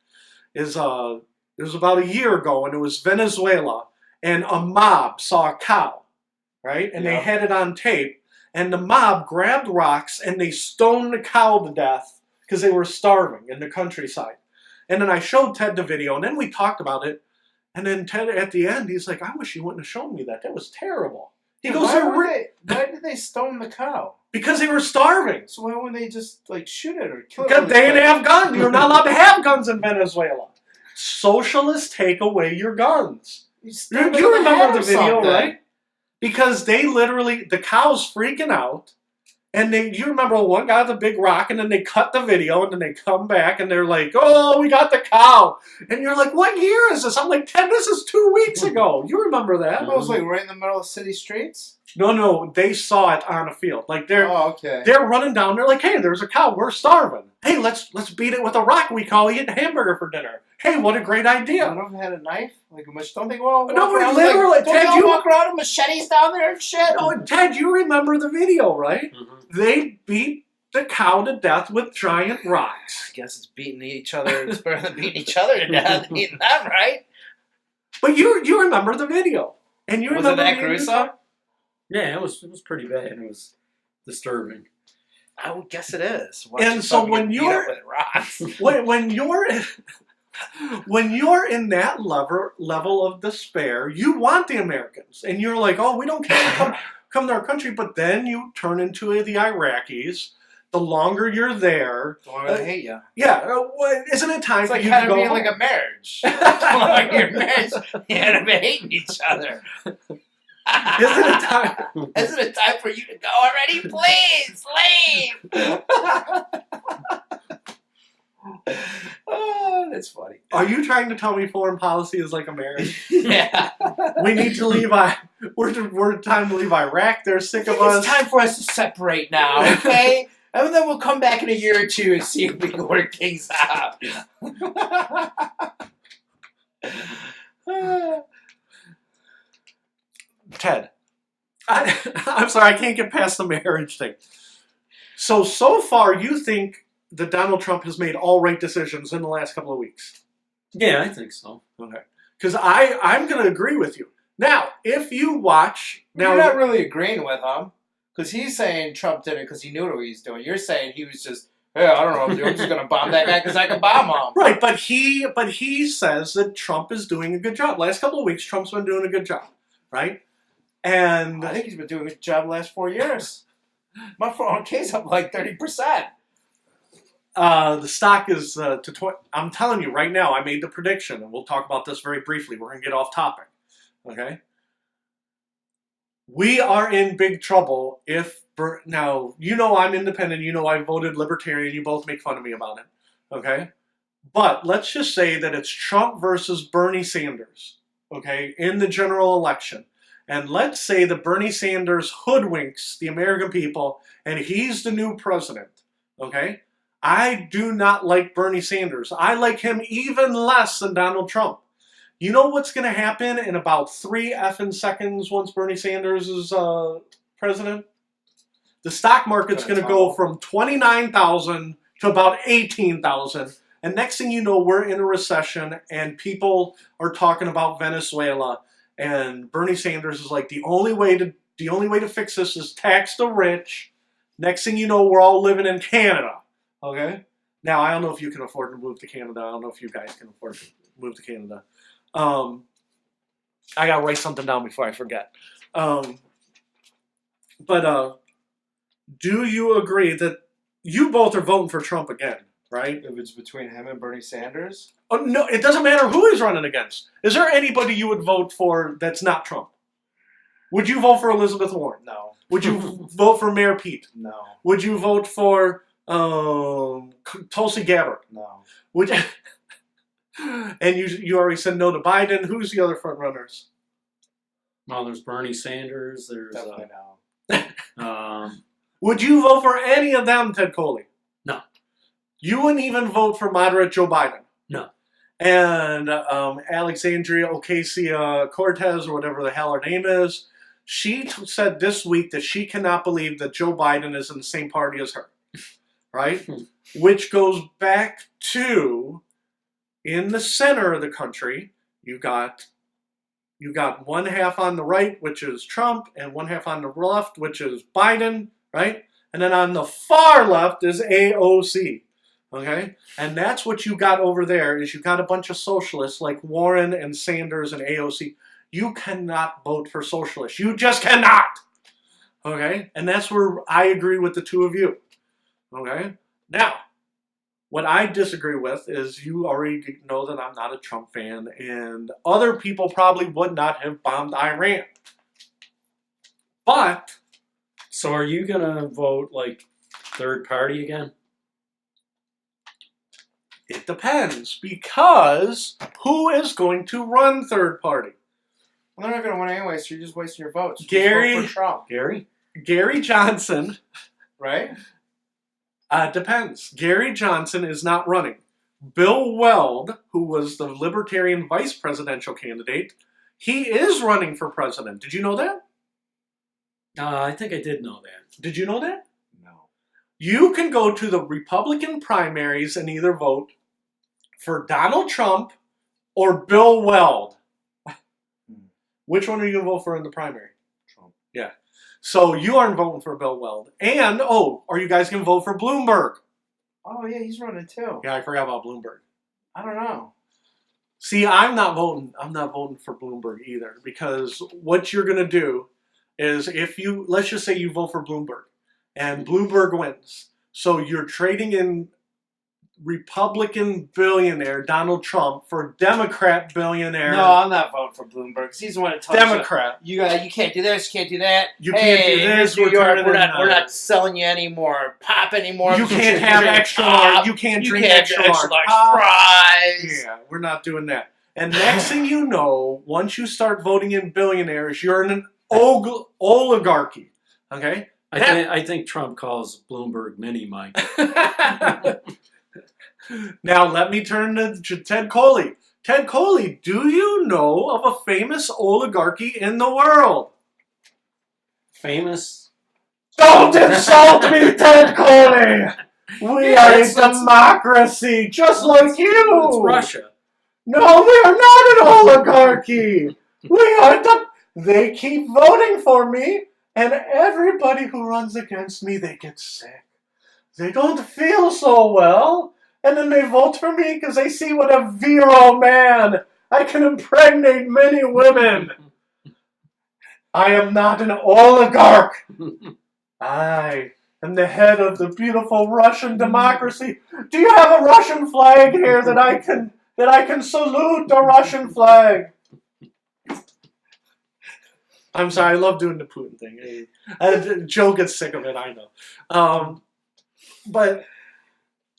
It was about a year ago, and it was Venezuela, and a mob saw a cow, right? And they had it on tape, and the mob grabbed rocks, and they stoned the cow to death because they were starving in the countryside. And then I showed Ted the video, and then we talked about it, and then Ted, at the end, he's like, I wish you wouldn't have shown me that. That was terrible. He goes, why did they stone the cow? Because they were starving. So why wouldn't they just shoot it or kill it? Because they didn't have guns. You're not allowed to have guns in Venezuela. Socialists take away your guns. You remember the video, right? Because they literally, the cow's freaking out. And you remember one guy with a big rock, and then they cut the video, and then they come back, and they're like, oh, we got the cow. And you're like, what year is this? I'm like, Ted, this is 2 weeks ago. You remember that? It was like right in the middle of city streets? No, they saw it on a field. Like they're running down. They're like, hey, there's a cow. We're starving. Hey, let's beat it with a rock. We call eat hamburger for dinner. hey, what a great idea. None of them had a knife? Like a machete? Don't they all walk No, but around literally, like, Ted, don't they you- all walk around with machetes down there and shit? No, Ted, you remember the video, right? Mhm. They beat the cow to death with giant rocks. I guess it's beating each other. It's better than beating each other to death than beating them, right? But you remember the video. And you Was it remember that me and you gruesome? Yeah, it was pretty bad. It was disturbing. I would guess it is. And so when you're- with rocks, when you're in that level of despair, you want the Americans, and you're like, oh, we don't care, come to our country. But then you turn into the Iraqis. The longer you're there, the longer they hate you. yeah, isn't it time It's for like you kind to of go being like home? a marriage. Like your marriage, you end up hating each other. Isn't it time? Isn't it time for you to go already? Please leave. Oh, that's funny. Are you trying to tell me foreign policy is like a marriage? Yeah. We need to leave. We're time to leave Iraq. They're sick I of think us. it's time for us to separate now, okay? And then we'll come back in a year or two and see if we can work things out. Ted, I'm sorry, I can't get past the marriage thing. So far, you think that Donald Trump has made all right decisions in the last couple of weeks? Yeah, I think so. Okay. Because I'm going to agree with you. Now, if you watch... You're not really agreeing with him. Because he's saying Trump did it because he knew what he was doing. You're saying he was just, hey, I don't know, dude, I'm just going to bomb that guy because I can bomb him. Right, but he says that Trump is doing a good job. Last couple of weeks, Trump's been doing a good job, right? And I think he's been doing a good job the last 4 years. My 401k's up like 30%. the stock is to 20. I'm telling you right now, I made the prediction, and we'll talk about this very briefly. We're going to get off topic, okay? We are in big trouble if... Now, you know I'm independent. You know I voted libertarian. You both make fun of me about it, okay? But let's just say that it's Trump versus Bernie Sanders, okay, in the general election. And let's say that Bernie Sanders hoodwinks the American people and he's the new president, okay? I do not like Bernie Sanders. I like him even less than Donald Trump. You know what's going to happen in about 3 effing seconds once Bernie Sanders is president? The stock market's going to go from 29,000 to about 18,000. And next thing you know, we're in a recession and people are talking about Venezuela. And Bernie Sanders is like, the only way to fix this is tax the rich. Next thing you know, we're all living in Canada. Okay? Now, I don't know if you can afford to move to Canada. I don't know if you guys can afford to move to Canada. I got to write something down before I forget. But do you agree that you both are voting for Trump again, right? If it's between him and Bernie Sanders? Oh, no, it doesn't matter who he's running against. Is there anybody you would vote for that's not Trump? Would you vote for Elizabeth Warren? No. Would you vote for Mayor Pete? No. Would you vote for Tulsi Gabbard? No. Would you? And you already said no to Biden. Who's the other front runners? Well, there's Bernie Sanders. There's Definitely no. Would you vote for any of them, Ted Coley? No. You wouldn't even vote for moderate Joe Biden? No. And Alexandria Ocasio-Cortez, or whatever the hell her name is, she said this week that she cannot believe that Joe Biden is in the same party as her. Right? Which goes back to, in the center of the country, you got one half on the right, which is Trump, and one half on the left, which is Biden, right? And then on the far left is AOC, okay? And that's what you got over there, is you got a bunch of socialists like Warren and Sanders and AOC. You cannot vote for socialists. You just cannot, okay? And that's where I agree with the two of you, okay? Now, what I disagree with is you already know that I'm not a Trump fan, and other people probably would not have bombed Iran. But... So are you going to vote, like, third party again? It depends, because who is going to run third party? Well, they're not going to win anyway, so you're just wasting your votes. Gary- Just vote for Trump, Gary Johnson... right? Depends. Gary Johnson is not running. Bill Weld, who was the Libertarian vice presidential candidate, he is running for president. Did you know that? I think I did know that. Did you know that? No. You can go to the Republican primaries and either vote for Donald Trump or Bill Weld. Which one are you going to vote for in the primary? Trump. Yeah. So you aren't voting for Bill Weld. And, are you guys going to vote for Bloomberg? Oh, yeah, he's running too. Yeah, I forgot about Bloomberg. I don't know. See, I'm not voting for Bloomberg either, because what you're going to do is let's just say you vote for Bloomberg and Bloomberg wins. So you're trading in Republican billionaire Donald Trump for Democrat billionaire. No, I'm not voting for Bloomberg because he's the one that tells Democrat. you can't do this, you can't do that. You can't do this. New York, we're not selling you any more pop anymore. You can't have extra large. You can't drink extra large fries. Yeah, we're not doing that. And next thing you know, once you start voting in billionaires, you're in an oligarchy. Okay? I think Trump calls Bloomberg Mini Mike. Now let me turn to Ted Coley. Ted Coley, do you know of a famous oligarchy in the world? Famous? Don't insult me, Ted Coley! We are a democracy, just like you! It's Russia. No, we are not an oligarchy! They keep voting for me, and everybody who runs against me, they get sick. They don't feel so well. And then they vote for me because they see what a virile man. I can impregnate many women. I am not an oligarch. I am the head of the beautiful Russian democracy. Do you have a Russian flag here that I can salute the Russian flag? I'm sorry, I love doing the Putin thing. Joe gets sick of it, I know. But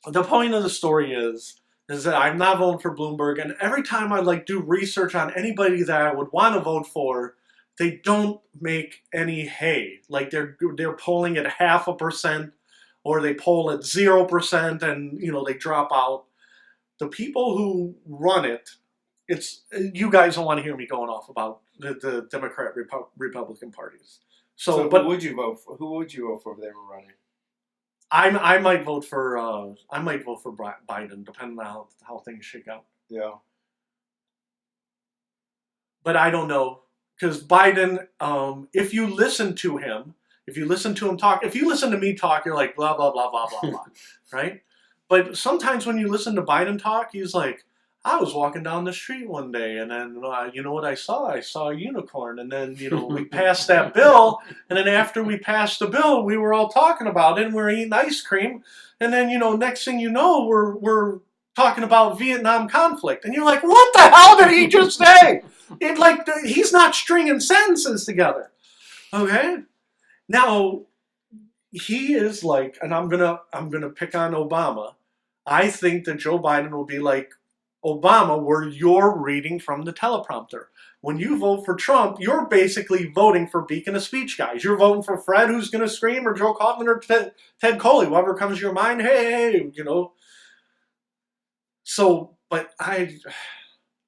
the point of the story is that I'm not voting for Bloomberg, and every time I do research on anybody that I would want to vote for, they don't make any hay. Like they're polling at 0.5%, or they poll at 0%, and they drop out. The people who run it, you guys don't want to hear me going off about the Democrat Republican parties. So who would you vote for? Who would you vote for if they were running? I might vote for Biden, depending on how things shake out. Yeah. But I don't know, because Biden, if you listen to him talk, if you listen to me talk, you're like blah blah blah blah blah blah, right? But sometimes when you listen to Biden talk, he's like, I was walking down the street one day, and then you know what I saw? I saw a unicorn, and then we passed that bill, and then after we passed the bill, we were all talking about it, and we're eating ice cream, and then next thing you know, we're talking about Vietnam conflict, and you're like, what the hell did he just say? He's not stringing sentences together. Okay, now he is and I'm gonna pick on Obama. I think that Joe Biden will be like Obama, where you're reading from the teleprompter. When you vote for Trump, you're basically voting for Beacon of Speech guys. You're voting for Fred, who's going to scream, or Joe Kaufman, or Ted Coley, whatever comes to your mind. Hey, So, but I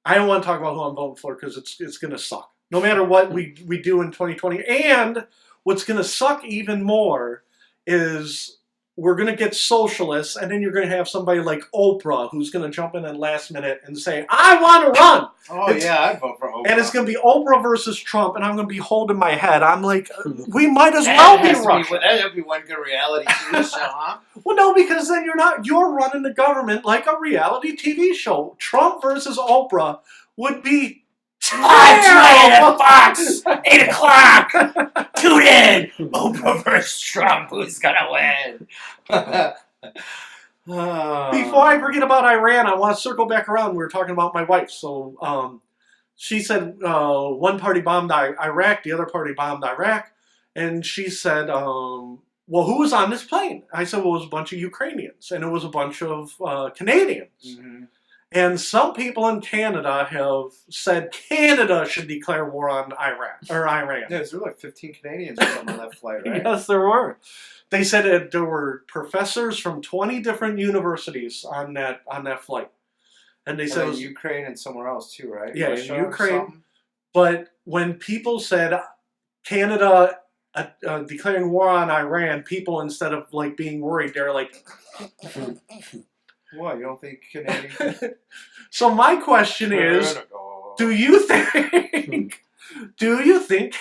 don't want to talk about who I'm voting for because it's going to suck. No matter what we do in 2020. And what's going to suck even more is we're going to get socialists, and then you're going to have somebody like Oprah who's going to jump in at last minute and say, I want to run. I'd vote for Oprah. And it's going to be Oprah versus Trump, and I'm going to be holding my head. I'm like, we might as well be Russia. That would be one good reality TV show, huh? Well, no, because then you're running the government like a reality TV show. Trump versus Oprah would be Tonight at Fox, 8 o'clock. Tune in. Oprah versus Trump. Who's gonna win? Before I forget about Iran, I want to circle back around. We were talking about my wife. So she said one party bombed Iraq, the other party bombed Iraq, and she said, well, who was on this plane? I said, well, it was a bunch of Ukrainians, and it was a bunch of Canadians. Mm-hmm. And some people in Canada have said Canada should declare war on Iraq or Iran. Yeah, there were like 15 Canadians or something on that flight, right? Yes, there were. They said that there were professors from 20 different universities on that flight. And they said it was, Ukraine and somewhere else too, right? Yeah, Russia in or Ukraine. something? But when people said Canada declaring war on Iran, people, instead of like being worried, they're like, What, you don't think Canadian? So my question is, do you think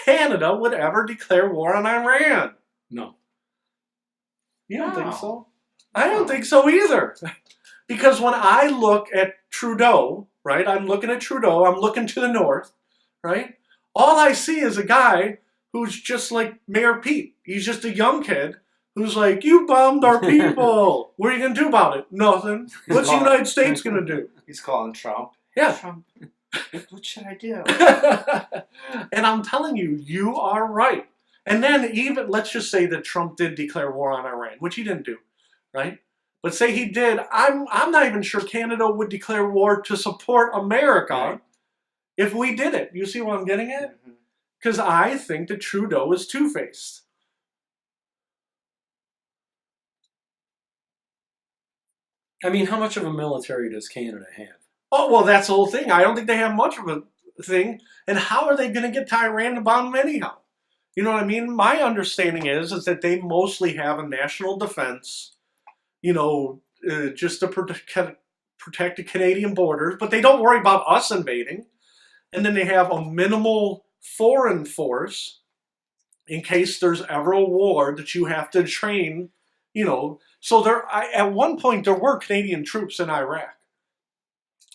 Canada would ever declare war on Iran? No. You don't think No. so? I don't think so either. Because when I look at Trudeau, right, I'm looking at Trudeau, I'm looking to the north, right? All I see is a guy who's just like Mayor Pete. He's just a young kid who's like, you bombed our people. What are you going to do about it? Nothing. What's the United States going to do? He's calling Trump. Yeah. Trump, what should I do? And I'm telling you, you are right. And then even, let's just say that Trump did declare war on Iran, which he didn't do, right? But say he did, I'm not even sure Canada would declare war to support America Right. if we did it. You see what I'm getting at? Because I think that Trudeau is two-faced. I mean, how much of a military does Canada have? Oh, well, that's the whole thing. I don't think they have much of a thing. And how are they going to get to Iran to bomb them anyhow? You know what I mean? My understanding is that they mostly have a national defense, just to protect the Canadian borders, but they don't worry about us invading. And then they have a minimal foreign force in case there's ever a war that you have to train, So at one point there were Canadian troops in Iraq,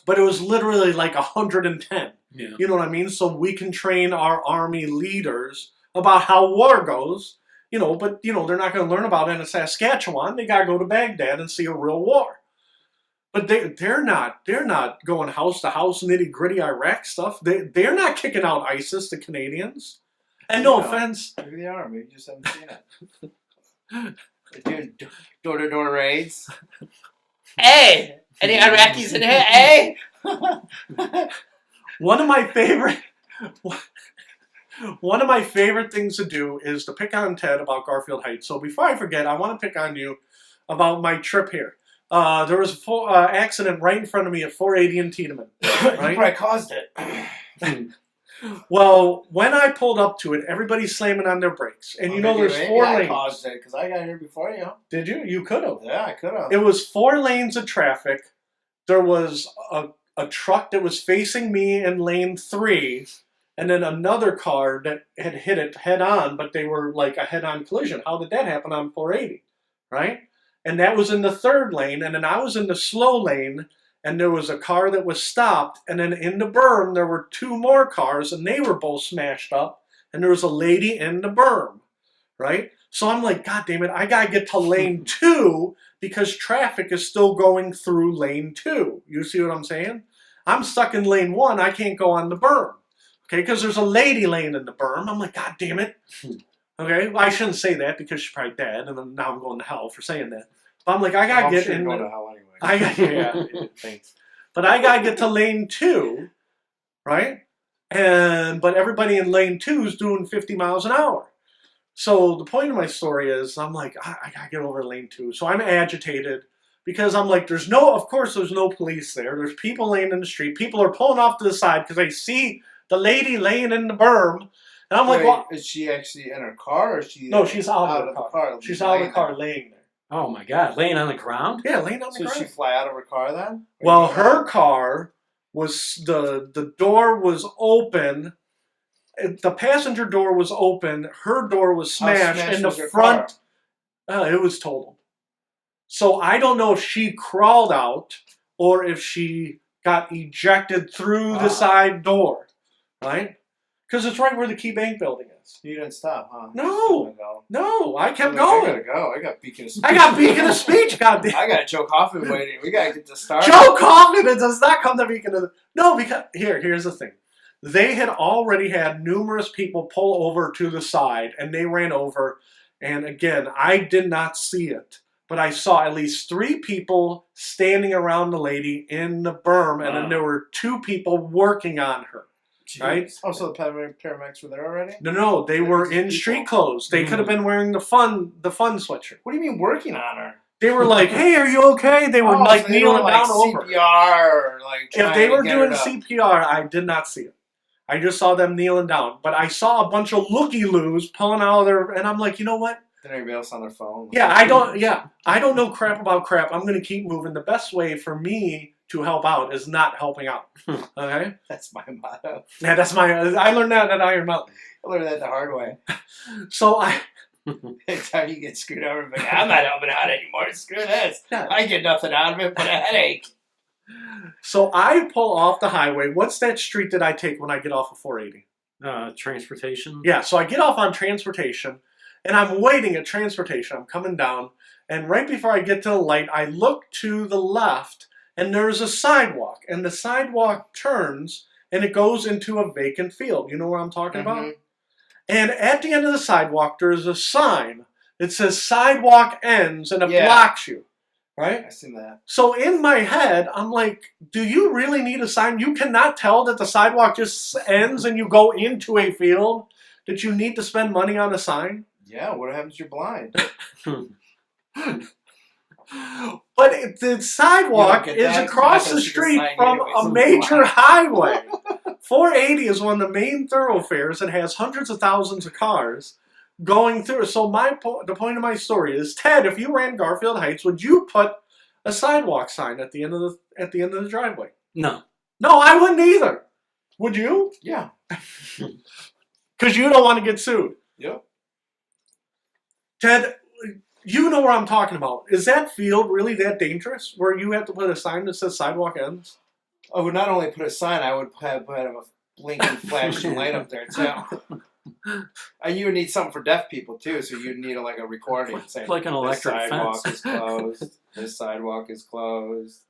but it was literally like 110. Yeah. You know what I mean? So we can train our army leaders about how war goes, but they're not going to learn about it in Saskatchewan. They got to go to Baghdad and see a real war. But they're not going house to house nitty gritty Iraq stuff. They're not kicking out ISIS, the Canadians. And no offense. Maybe they are. Maybe you just haven't seen it. They're doing door-to-door raids. Hey! Any Iraqis in here? Hey! One of my favorite things to do is to pick on Ted about Garfield Heights. So before I forget, I want to pick on you about my trip here. There was an accident right in front of me at 480 in Tiedemann. Right? You probably caused it. Well, when I pulled up to it, everybody's slamming on their brakes. And there's four lanes. I caused it because I got here before you. Did you? You could have. Yeah, I could have. It was 4 lanes of traffic. There was a truck that was facing me in lane 3, and then another car that had hit it head on, but they were like a head-on collision. How did that happen on 480? Right? And that was in the 3rd lane, and then I was in the slow lane, and there was a car that was stopped, and then in the berm there were 2 more cars, and they were both smashed up, and there was a lady in the berm, right? So I'm like, God damn it, I gotta get to lane 2 because traffic is still going through lane 2. You see what I'm saying? I'm stuck in lane 1, I can't go on the berm, okay? Because there's a lady laying in the berm. I'm like, God damn it. Okay, well, I shouldn't say that because she's probably dead, and now I'm going to hell for saying that. But I'm like, I gotta get in. Going to hell anyway. Yeah, thanks. But I gotta get to lane 2, right? But everybody in lane 2 is doing 50 miles an hour. So the point of my story is, I'm like, I gotta get over lane 2. So I'm agitated because I'm like, of course there's no police there. There's people laying in the street. People are pulling off to the side because they see the lady laying in the berm. And I'm like, well, is she actually in her car or is she? No, she's out of the the car. She's out of the car laying there. Oh my God, laying on the ground? Yeah, laying on the So ground. did she fly out of her car then? Well, her car was, the door was open. The passenger door was open. Her door was smashed, and the was her front, it was totaled. So I don't know if she crawled out or if she got ejected through the side door, right? Because it's right where the Key Bank building is. You didn't stop, huh? No, I kept I going. gotta go. I got Beacon of Speech. I got Beacon of Speech, goddamn. I got Joe Coffin waiting. We gotta get to start. Joe Coffin does not come to Beacon of... No, because... Here's the thing. They had already had numerous people pull over to the side, and they ran over. And again, I did not see it. but I saw at least 3 people standing around the lady in the berm, and then there were 2 people working on her. Jeez. Right? Oh, so the paramedics were there already? No, they were in street clothes. They could have been wearing the fun sweatshirt. What do you mean working on her? They were like, "Hey, are you okay?" They were like so they kneeling were, down like, over. CPR, or, like, If they were doing CPR, CPR, I did not see it. I just saw them kneeling down. But I saw a bunch of looky-loos pulling out of their, and I'm like, you know what? Did anybody else on their phone? Yeah, I don't know crap about crap. I'm going to keep moving. The best way for me to help out is not helping out. Okay? That's my motto. Yeah, I learned that at Iron Mountain. I learned that the hard way. So Anytime you get screwed over, like, I'm not helping out anymore. Screw this. Yeah. I get nothing out of it but a headache. So I pull off the highway. What's that street that I take when I get off of 480? Transportation. Yeah, so I get off on transportation, and I'm waiting at transportation. I'm coming down, and right before I get to the light, I look to the left, and there's a sidewalk, and the sidewalk turns, and it goes into a vacant field. You know what I'm talking about? And at the end of the sidewalk, there's a sign that says sidewalk ends, and it blocks you, right? I seen that. So in my head, I'm like, do you really need a sign? You cannot tell that the sidewalk just ends and you go into a field, that you need to spend money on a sign? Yeah, what happens if you're blind? But the sidewalk is across the street from a major highway. 480 is one of the main thoroughfares and has hundreds of thousands of cars going through. So the point of my story is, Ted, if you ran Garfield Heights, would you put a sidewalk sign at the end of the driveway? No. No, I wouldn't either. Would you? Yeah. Because you don't want to get sued. Yep. Ted, you know what I'm talking about. Is that field really that dangerous where you have to put a sign that says sidewalk ends? I would not only put a sign, I would have a blinking, flashing light up there, too. And you would need something for deaf people, too, so you'd need a recording saying, like an electric this sidewalk fence. is closed. This sidewalk is closed.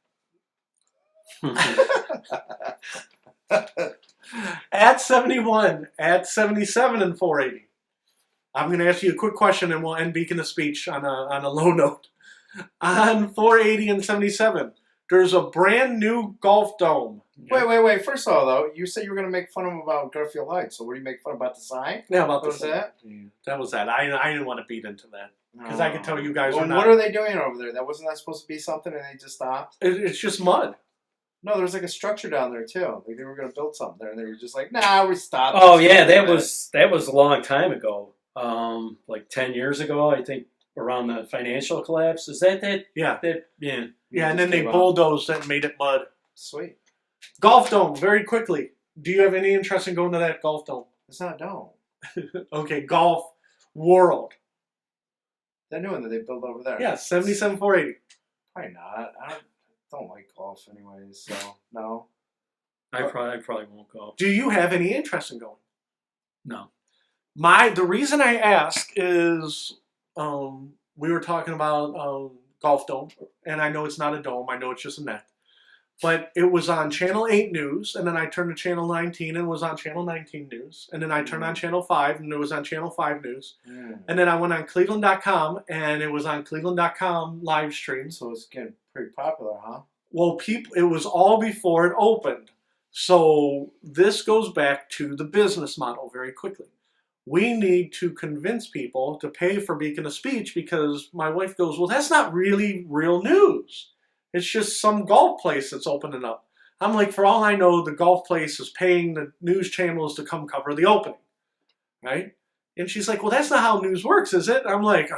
At 71, at 77 and 480. I'm going to ask you a quick question and we'll end Beacon of Speech on a low note. On 480 and 77, there's a brand new golf dome. Wait. First of all, though, you said you were going to make fun of him about Garfield Heights, so what do you make fun about the sign? Yeah, about What was that? That was that. I didn't want to beat into that. Because I could tell you guys well, are not. What are they doing over there? Wasn't that supposed to be something and they just stopped? It's just mud. No, there was a structure down there too. Like they were going to build something there, and they were just like, "Nah, we stopped." Oh yeah, that was a long time ago. Like 10 years ago, I think, around the financial collapse. Is that? Yeah. Yeah. Yeah, and then they bulldozed it and made it mud. Sweet. Golf dome, very quickly. Do you have any interest in going to that golf dome? It's not a dome. Okay, Golf World. That new one that they built over there. Yeah, 77 480. Probably not. I don't like golf anyways, so no. I probably won't go. Do you have any interest in going? No. The reason I ask is we were talking about Golf Dome, and I know it's not a dome. I know it's just a net. But it was on Channel 8 News, and then I turned to Channel 19 and it was on Channel 19 News. And then I turned on Channel 5 and it was on Channel 5 News. And then I went on Cleveland.com and it was on Cleveland.com live stream. So it's getting pretty popular, huh? Well, it was all before it opened. So this goes back to the business model very quickly. We need to convince people to pay for Beacon of Speech because my wife goes, well, that's not really real news. It's just some golf place that's opening up. I'm like, for all I know, the golf place is paying the news channels to come cover the opening, right? And she's like, well, that's not how news works, is it? I'm like,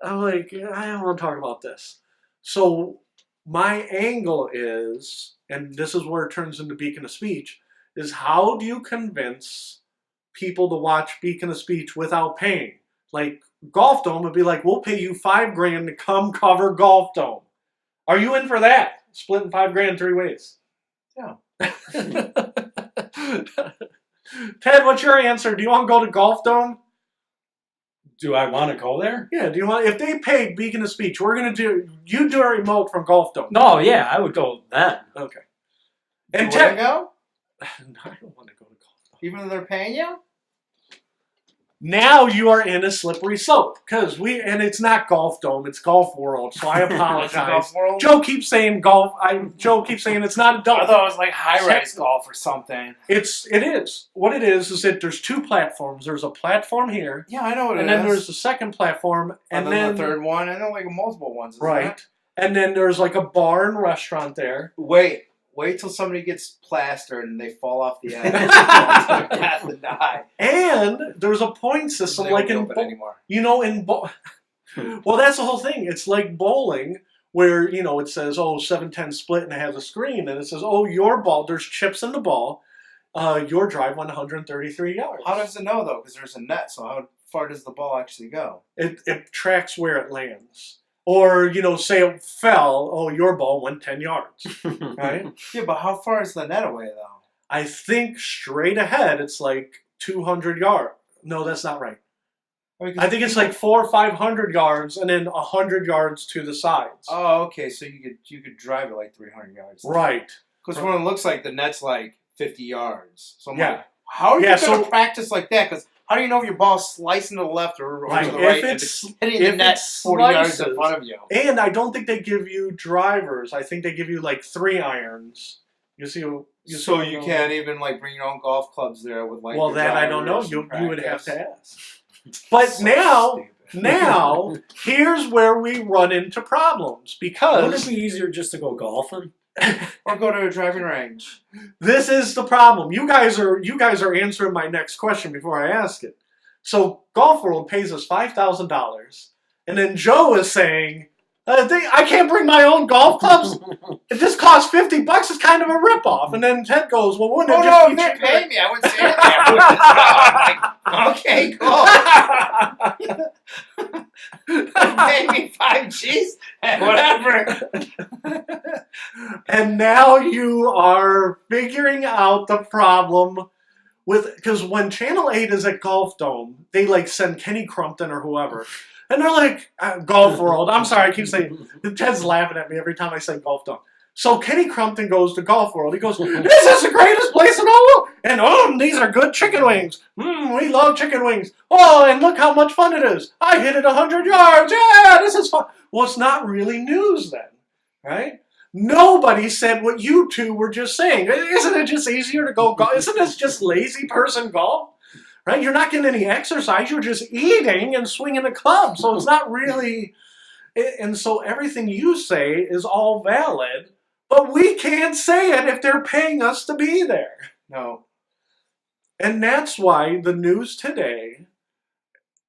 I don't want to talk about this. So my angle is, and this is where it turns into Beacon of Speech, is how do you convince people to watch Beacon of Speech without paying? Like, Golf Dome would be like, we'll pay you $5,000 to come cover Golf Dome. Are you in for that? Splitting $5,000 3 ways. Yeah. Ted, what's your answer? Do you want to go to Golf Dome? Do I want to go there? Yeah. Do you want? If they paid Beacon of Speech, you do a remote from Golf Dome. No, yeah, I would go then. Okay. And And you Ted, go? I don't want to go to Golf Dome. Even though they're paying you? Now you are in a slippery slope and it's not Golf Dome, it's Golf World. So I apologize. Golf World? Joe keeps saying golf. Joe keeps saying it's not a dome. I thought it was like high-rise golf or something. It is. What it is that there's two platforms. There's a platform here. Yeah, I know what it is. And then there's the second platform, and then the third one. I know like multiple ones. Isn't right. That? And then there's like a bar and restaurant there. Wait till somebody gets plastered and they fall off the edge. Have to die. And there's a point system like in well, that's the whole thing. It's like bowling where, it says, 7-10 split and it has a screen and it says, your ball, there's chips in the ball. Your drive went 133 yards. How does it know though? Because there's a net, so how far does the ball actually go? It tracks where it lands. Or, say it fell, your ball went 10 yards, right? Yeah, but how far is the net away, though? I think straight ahead, it's like 200 yards. No, that's not right. I think it's like 400 or 500 yards and then 100 yards to the sides. Oh, okay, so you could drive it like 300 yards. Right. Because when it looks like the net's like 50 yards. So I'm like, how are you going to practice like that? Because how do you know if your ball's slicing to the left or to the right? If it's hitting the net 40 yards in front of you. And I don't think they give you drivers. I think they give you like 3 irons. So you can't even like bring your own golf clubs there with like. Well, that I don't know. You would have to ask. But now here's where we run into problems because wouldn't it be easier just to go golfing? Or go to a driving range. This is the problem. You guys are answering my next question before I ask it. So Golf World pays us $5,000, and then Joe is saying, "I can't bring my own golf clubs. It just costs $50. It's kind of a ripoff." And then Ted goes, "Well, wouldn't it just be cheaper? If they pay me, I wouldn't say that. Okay, cool. Pay me 5 G's, whatever." And now you are figuring out the problem because when Channel 8 is at Golf Dome, they like send Kenny Crumpton or whoever. And they're like, Golf World. I'm sorry, I keep saying, Ted's laughing at me every time I say Golf Dome. So Kenny Crumpton goes to Golf World. He goes, "This is the greatest place in the world. And these are good chicken wings. We love chicken wings. Oh, and look how much fun it is. I hit it 100 yards. Yeah, this is fun." Well, it's not really news then, right? Nobody said what you two were just saying. Isn't it just easier to go golf? Isn't this just lazy person golf? Right? You're not getting any exercise. You're just eating and swinging a club. So it's not really... And so everything you say is all valid, but we can't say it if they're paying us to be there. No. And that's why the news today,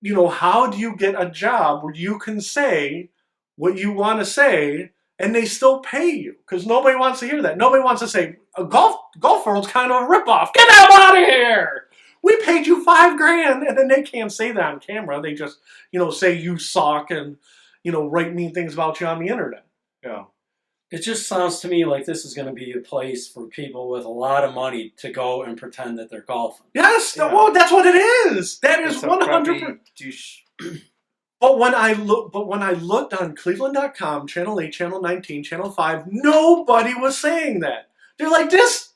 how do you get a job where you can say what you want to say and they still pay you? Because nobody wants to hear that. Nobody wants to say, Golf World's kind of a ripoff. Get them out of here! We paid you $5,000, and then they can't say that on camera. They just, say you suck and, write mean things about you on the internet. Yeah. It just sounds to me like this is going to be a place for people with a lot of money to go and pretend that they're golfing. Yes, well, that's what it is. That is 100%. But when I looked on Cleveland.com, Channel 8, Channel 19, Channel 5, nobody was saying that. They're like, this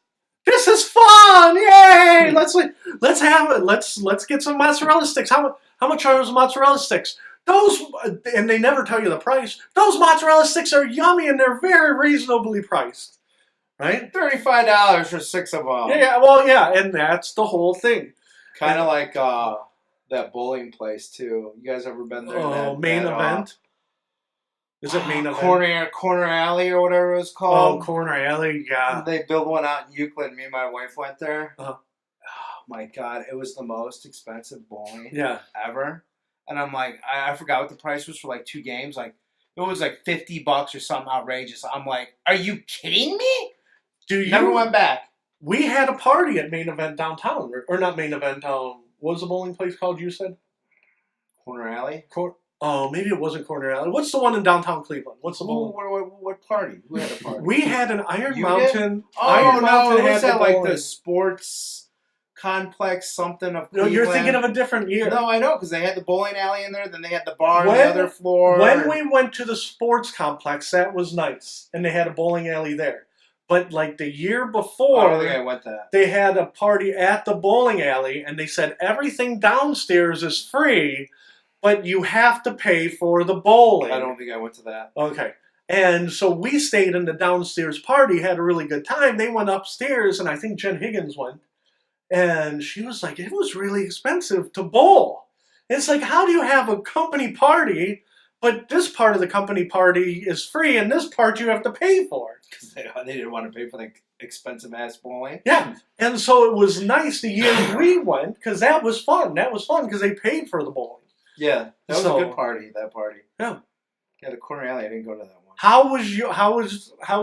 is fun! Yay! Let's have it. Let's get some mozzarella sticks. How much are those mozzarella sticks? And they never tell you the price. Those mozzarella sticks are yummy and they're very reasonably priced. Right? $35 for 6 of them. Yeah, and that's the whole thing. Kind of like that bowling place too. You guys ever been there? Main event. Is it main event? Corner Alley or whatever it's called. Oh, Corner Alley, yeah. They built one out in Euclid. Me and my wife went there. Uh-huh. Oh my God, it was the most expensive bowling ever. And I'm like, I forgot what the price was for like 2 games. Like it was like $50 or something outrageous. I'm like, are you kidding me? Never went back. We had a party at Main Event downtown, or not Main Event. What was the bowling place called? You said Corner Alley. Maybe it wasn't Corner Alley. What's the one in downtown Cleveland? What's the bowling? What party? Who had a party? We had an Iron Mountain. Iron Mountain had that like the sports complex something of Cleveland. No, you're thinking of a different year. No, I know, because they had the bowling alley in there, then they had the bar on the other floor. When we went to the sports complex, that was nice, and they had a bowling alley there. But like the year I before, don't think I went to that. they had a party at the bowling alley, and they said everything downstairs is free, but you have to pay for the bowling. I don't think I went to that. Okay. And so we stayed in the downstairs party, had a really good time. They went upstairs, and I think Jen Higgins went. And she was like, it was really expensive to bowl. It's like, how do you have a company party, but this part of the company party is free, and this part you have to pay for? Because they didn't want to pay for the expensive ass bowling. Yeah. And so it was nice the year we went, because that was fun. That was fun, because they paid for the bowling. Yeah, that was So- a good party. That party. Yeah. Yeah, the corner alley. I didn't go to that one. How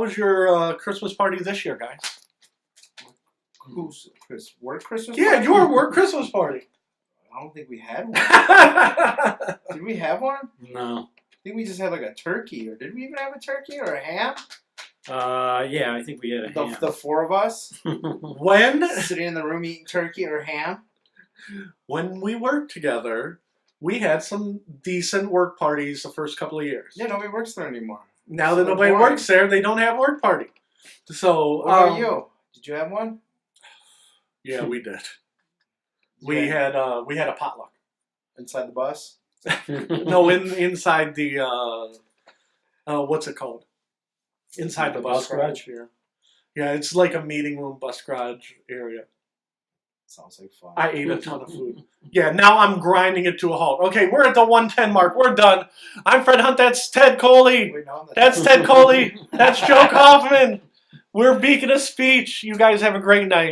was your Christmas party this year, guys? Who's work Christmas? Yeah, party? your work Christmas party. I don't think we had one. Did we have one? No. I think we just had like a turkey, or did we even have a turkey or a ham? Yeah, I think we had a ham. The four of us When sitting in the room eating turkey or ham. we worked together, we had some decent work parties the first couple of years. Yeah, nobody works there anymore. Now that So nobody boring. works there, they don't have work party. So What about you? Did you have one? Yeah, we did. We had a potluck. Inside the bus. No, inside the what's it called? Inside the bus garage here. Yeah, it's like a meeting room bus garage area. Sounds like fun. I ate a ton of food. Yeah, now I'm grinding it to a halt. Okay, we're at the 110 mark. We're done. I'm Fred Hunt. That's Ted Coley. Wait, no, That's Ted Coley. That's Joe Kaufman. We're Beacon of Speech. You guys have a great night.